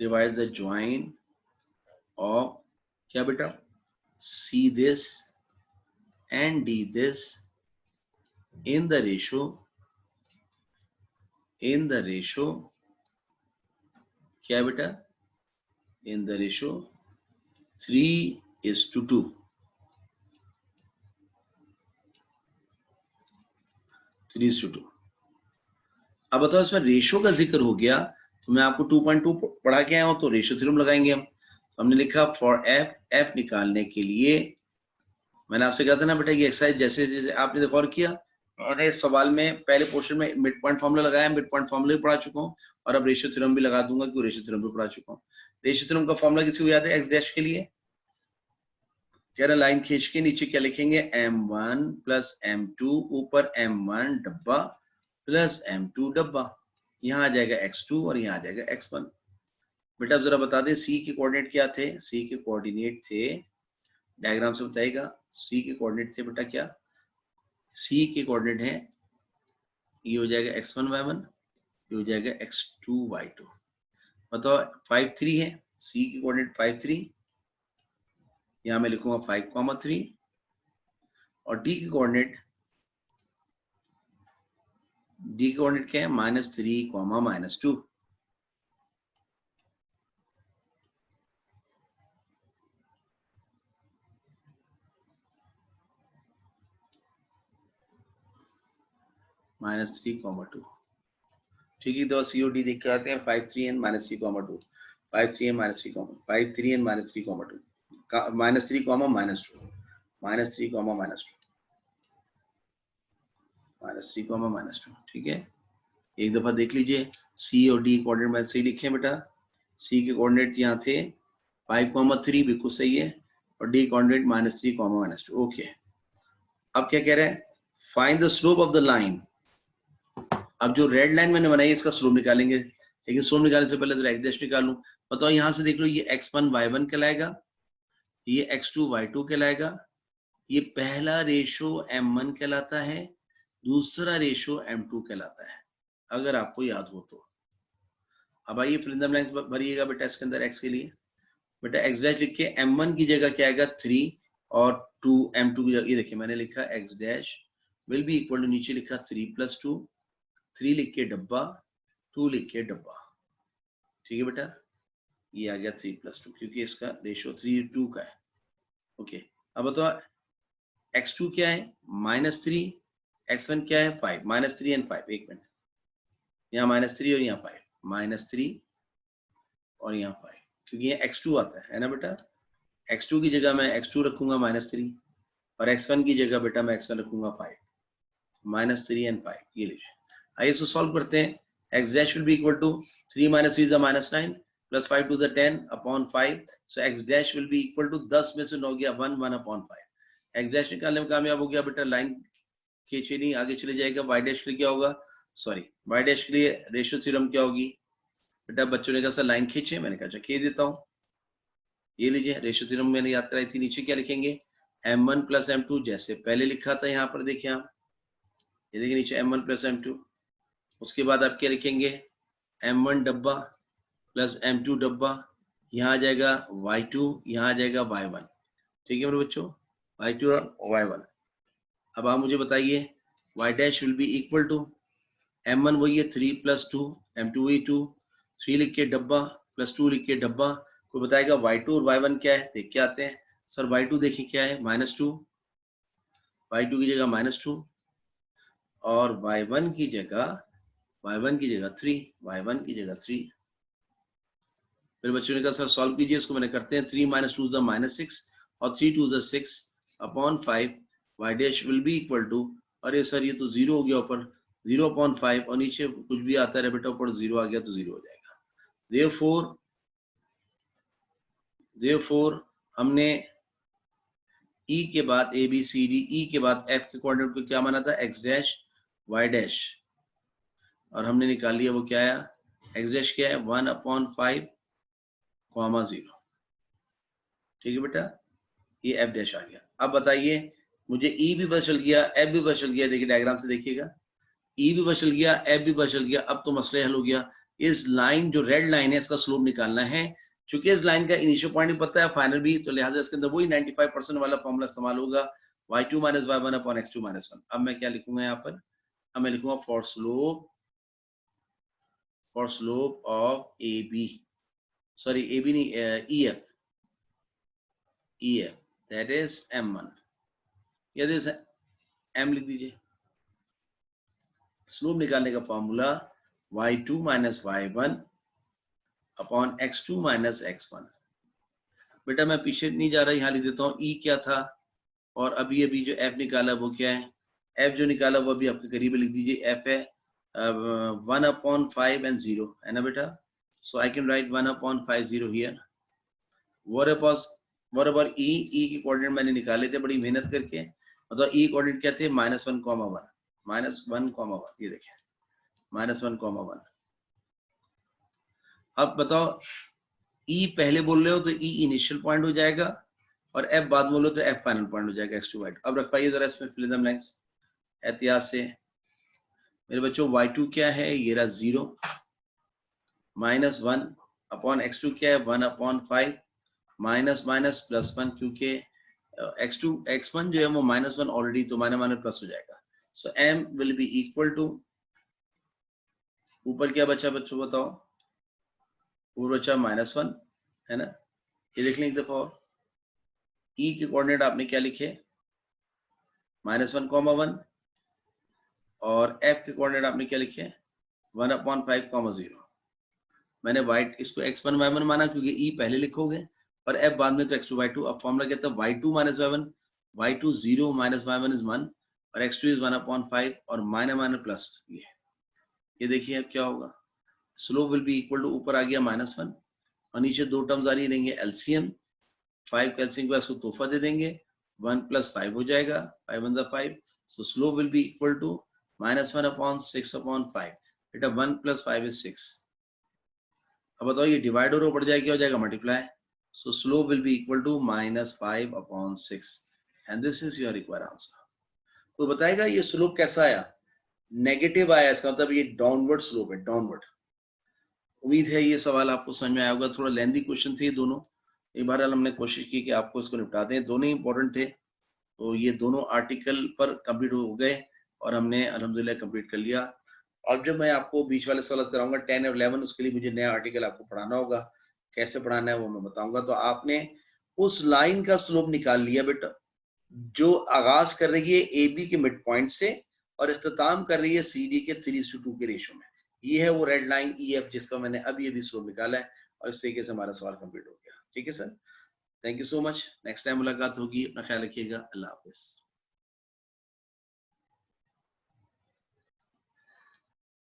[SPEAKER 1] divides the join of क्या बेटा, C this and D this in the ratio क्या बेटा, in the ratio 3:2, 3:2। अब बताओ इसमें रेशियो का जिक्र हो गया तो मैं आपको 2.2 पढ़ा के आया हूं, तो रेशियो थ्योरम लगाएंगे हम। हमने लिखा फॉर एफ निकालने के लिए, मैंने आपसे कहा था ना बेटा ये एक्सरसाइज जैसे जैसे आपने गौर किया, मैंने सवाल में पहले पोर्शन में मिड पॉइंट फॉर्मूला लगाया, मिड पॉइंट फॉर्मूला भी पढ़ा चुका हूं और अब रेशियो थ्योरम भी लगा दूंगा क्योंकि रेशियो थ्योरम भी पढ़ा चुका हूं। रेशियो थ्योरम का फॉर्मूला किसी को याद है, एक्स डैश के लिए, कह रहा लाइन खींच के नीचे क्या लिखेंगे, m1 + m2, ऊपर m1 डब्बा प्लस m2 डब्बा, यहाँ आ जाएगा x2 और यहाँ आ जाएगा x1। बेटा अब जरा बता दें सी के कोऑर्डिनेट क्या थे, सी के कोऑर्डिनेट थे, डायग्राम से बताइएगा, सी के कोऑर्डिनेट थे बेटा क्या, सी के कोऑर्डिनेट है, ये हो जाएगा x1 y1, ये हो जाएगा x2 y2। बताओ 5 3 है, सी के कोऑर्डिनेट 5 3, यहाँ मैं लिखूंगा 5, 3, और डी के कोऑर्डिनेट क्या है, -3, -2। -3, 2, ठीक है, तो सीओडी देख के आते हैं, 5 3 एंड -3, 2, 5 3 एंड -3, 5 3 एंड -3, 2, -3, -3, -3, -2, ठीक है। एक दफा देख लीजिए, सी और डी कोऑर्डिनेट में सही लिखे बेटा, सी के कोऑर्डिनेट यहाँ थे 5, 3 बिल्कुल सही है, और डी कोऑर्डिनेट -3, -2, ओके। अब क्या कह रहे हैं, find the slope of the line, अब जो रेड लाइन मैंने बनाई इसका स्लोप निकालेंगे, लेकिन स्लोप निकालने से पहले जरा एक्स डैश निकालूं। बताओ यहां से देख लो, ये x1 y1 कहलाएगा, ये x2 y2 कहलाएगा, ये पहला रेशो m1 कहलाता है, दूसरा रेशो m2 कहलाता है, अगर आपको याद हो तो। अब आइए फ्रिंदम लाइंस भरिएगा बेटा इसके अंदर x के लिए। बेटा एक्स डैश लिख के m1 की जगह क्या आएगा 3 और 2 m2 की जगह, ये देखिए मैंने लिखा x dash will be equal to, नीचे लिखा 3 + 2, 3 लिख के डब्बा, 2 लिख के डब्बा। ठीक है बेटा, ये आ गया 3 + 2, क्योंकि इसका रेशो 3:2 का है। ओके, अब बताओ x2 क्या है -3, x1 क्या है 5, -3 और 5, एक मिनट, यहाँ -3 और यहाँ 5, -3 और यहाँ 5, क्योंकि ये x2 आता है ना बेटा। x2 की जगह मैं x2 रखूंगा -3, और x1 की जगह बेटा मैं x1 रखूंगा 5, -3 और 5, ये लीजिए। आइए इसको सॉल्व करते हैं। x dash will be equal to 3 - 3 = -9 + 5 2 = 10 अपॉन 5, so x dash will be equal to 10 में से 9 गया 1, 1 अपॉन 5। x डैश निकालने में कामयाब हो गया बेटा, लाइन खींची नहीं, आगे चले जाएगा। y डैश के लिए क्या होगा, सॉरी y डैश के लिए रेशियो थ्योरम क्या होगी बेटा, बच्चों ने कहा सर लाइन खींचे, मैंने कहा अच्छा खींच देता हूँ। ये लीजिए रेशियो थ्योरम मैंने याद कराई थी, नीचे क्या लिखेंगे m1 + m2, जैसे पहले लिखा था यहाँ पर देखिए आप, ये देखिए नीचे m1 + m2। उसके बाद आप क्या लिखेंगे m1 डब्बा प्लस m2 डब्बा, यहाँ आ जाएगा y2, यहाँ आ जाएगा y1। ठीक है मेरे बच्चों, y2 और y1। अब आप मुझे बताइए y dash will be equal to, m1 वही है 3 + 2, m2 वही 2, 3 लिख के डब्बा प्लस 2 लिख के डब्बा। कोई बताएगा y2 और y1 क्या है, देख के आते हैं। सर y2 देखिए क्या है -2, y2 की जगह -2, और y1 की जगह 3, y1 की जगह 3। फिर बच्चों ने कहा सर सॉल्व कीजिए इसको, मैंने करते हैं। 3 - 2 = -6 और 3 2 = 6 अपॉन 5, y dash will be equal to, अरे सर ये तो 0 हो गया ऊपर, 0 अपॉन 5, और नीचे कुछ भी आता है बेटा, ऊपर 0 आ गया तो 0 हो जाएगा। देयरफॉर हमने E के बाद ABCD, E के बाद F के कोऑर्डिनेट को क्या माना था x डैश y डैश, और हमने निकाल लिया वो क्या आया, x डैश क्या है 1/5, 0। ठीक है बेटा, ये f डैश आ गया। अब बताइए मुझे E भी पता चल गया, F भी पता चल गया, देखिए डायग्राम से देखिएगा, E भी पता चल गया, F भी पता चल गया। अब तो मसला हल हो गया। इस लाइन जो रेड लाइन है इसका स्लोप निकालना है। चूंकि इस लाइन का इनिशियल पॉइंट पता है, फाइनल भी, तो लिहाजा इसके अंदर वही 95% वाला फॉर्मूला इस्तेमाल होगा, y2 - y1 अपॉन x2 - 1। अब मैं क्या लिखूंगा यहाँ पर, अब मैं लिखूंगा for slope of AB, sorry AB नहीं, EF दैट इज M1, या M लिख दीजिए। स्लोप निकालने का formula y2 - y1 upon x2 - x1। बेटा मैं पीछे नहीं जा रहा, यहाँ लिख देता हूँ E क्या था, और अभी जो F निकाला वो क्या है, F जो निकाला वो अभी आपके करीब लिख दीजिए, F है 1/5 and 0 है ना बेटा। So I can write 1/5 0 here. what about E के कोऑर्डिनेट मैंने निकाले थे बड़ी मेहनत करके, मतलब E कोऑर्डिनेट क्या थे -1,1, ये देखिए -1,1। अब बताओ E पहले बोल रहे हो तो E इनिशियल पॉइंट हो जाएगा, और F बाद बोलो तो F फाइनल पॉइंट हो जाएगा x2 y2। अब रखवाइए जरा इसमें फिल्म लाइंस एहतियात से मेरे बच्चों। y2 क्या है, ये रहा 0, -1 अपॉन x2 क्या है 1/5, -+ 1, क्योंकि x1 जो है वो -1 ऑलरेडी, तो माइनस प्लस हो जाएगा। So m will be equal to, ऊपर क्या बचा बच्चों बताओ, ऊपर बचा -1 है ना, ये देख लें एक दफा और। E के कोऑर्डिनेट आपने क्या लिखे -1,1, और F के कोऑर्डिनेट आपने क्या लिखे 1/5, 0। मैंने वाइट इसको x1 y1 माना क्योंकि E पहले लिखोगे और F बाद में, तो x2 y2। अब फॉर्मूला कहता है y2 - y1, y2 0 - y1 is 1 और x2 is 1/5 और -+ ये देखिए अब क्या होगा, slope will be equal to, ऊपर आ गया -1 और नीचे दो टर्म्स आ रही रहेंगे, एलसीएम 5 कैल्सियम के उसको तोहफा दे देंगे, 1 + 5 हो जाएगा, 5 × 5। So slope will be equal to -1/6/5 बेटा 1 + 5 = 6। अब बताओ ये डिवाइड और बढ़ जाएगा, क्या हो जाएगा multiply. So slope will be equal to -5/6 and this is your required answer. तो बताएगा ये स्लोप कैसा आया, नेगेटिव आया, इसका मतलब ये डाउनवर्ड स्लोप है, डाउनवर्ड। उम्मीद है ये सवाल आपको समझ में आया होगा। थोड़ा लेंथी क्वेश्चन थे दोनों, एक बार हमने कोशिश की कि आपको इसको निपटा दें, दोनों ही इंपॉर्टेंट थे। तो ये दोनों आर्टिकल पर कंप्लीट हो गए और हमने अल्हम्दुलिल्लाह कंप्लीट कर लिया। अब जब मैं आपको बीच वाले सवाल कराऊंगा 10 और 11, उसके लिए मुझे नया आर्टिकल आपको पढ़ाना होगा, कैसे पढ़ाना है वो मैं बताऊंगा। तो आपने उस लाइन का स्लोप निकाल लिया बेटा जो आगाज कर रही है ए बी के मिड पॉइंट से और इख्तिताम कर रही है सी डी के 3:2 के रेशो में। ये है वो रेड लाइन ई एफ जिसका मैंने अभी अभी स्लोप निकाला है और इस तरीके से हमारा सवाल कंप्लीट हो गया। ठीक है sir, thank you so much. Next time मुलाकात होगी, अपना ख्याल रखिएगा, अल्लाह हाफिज।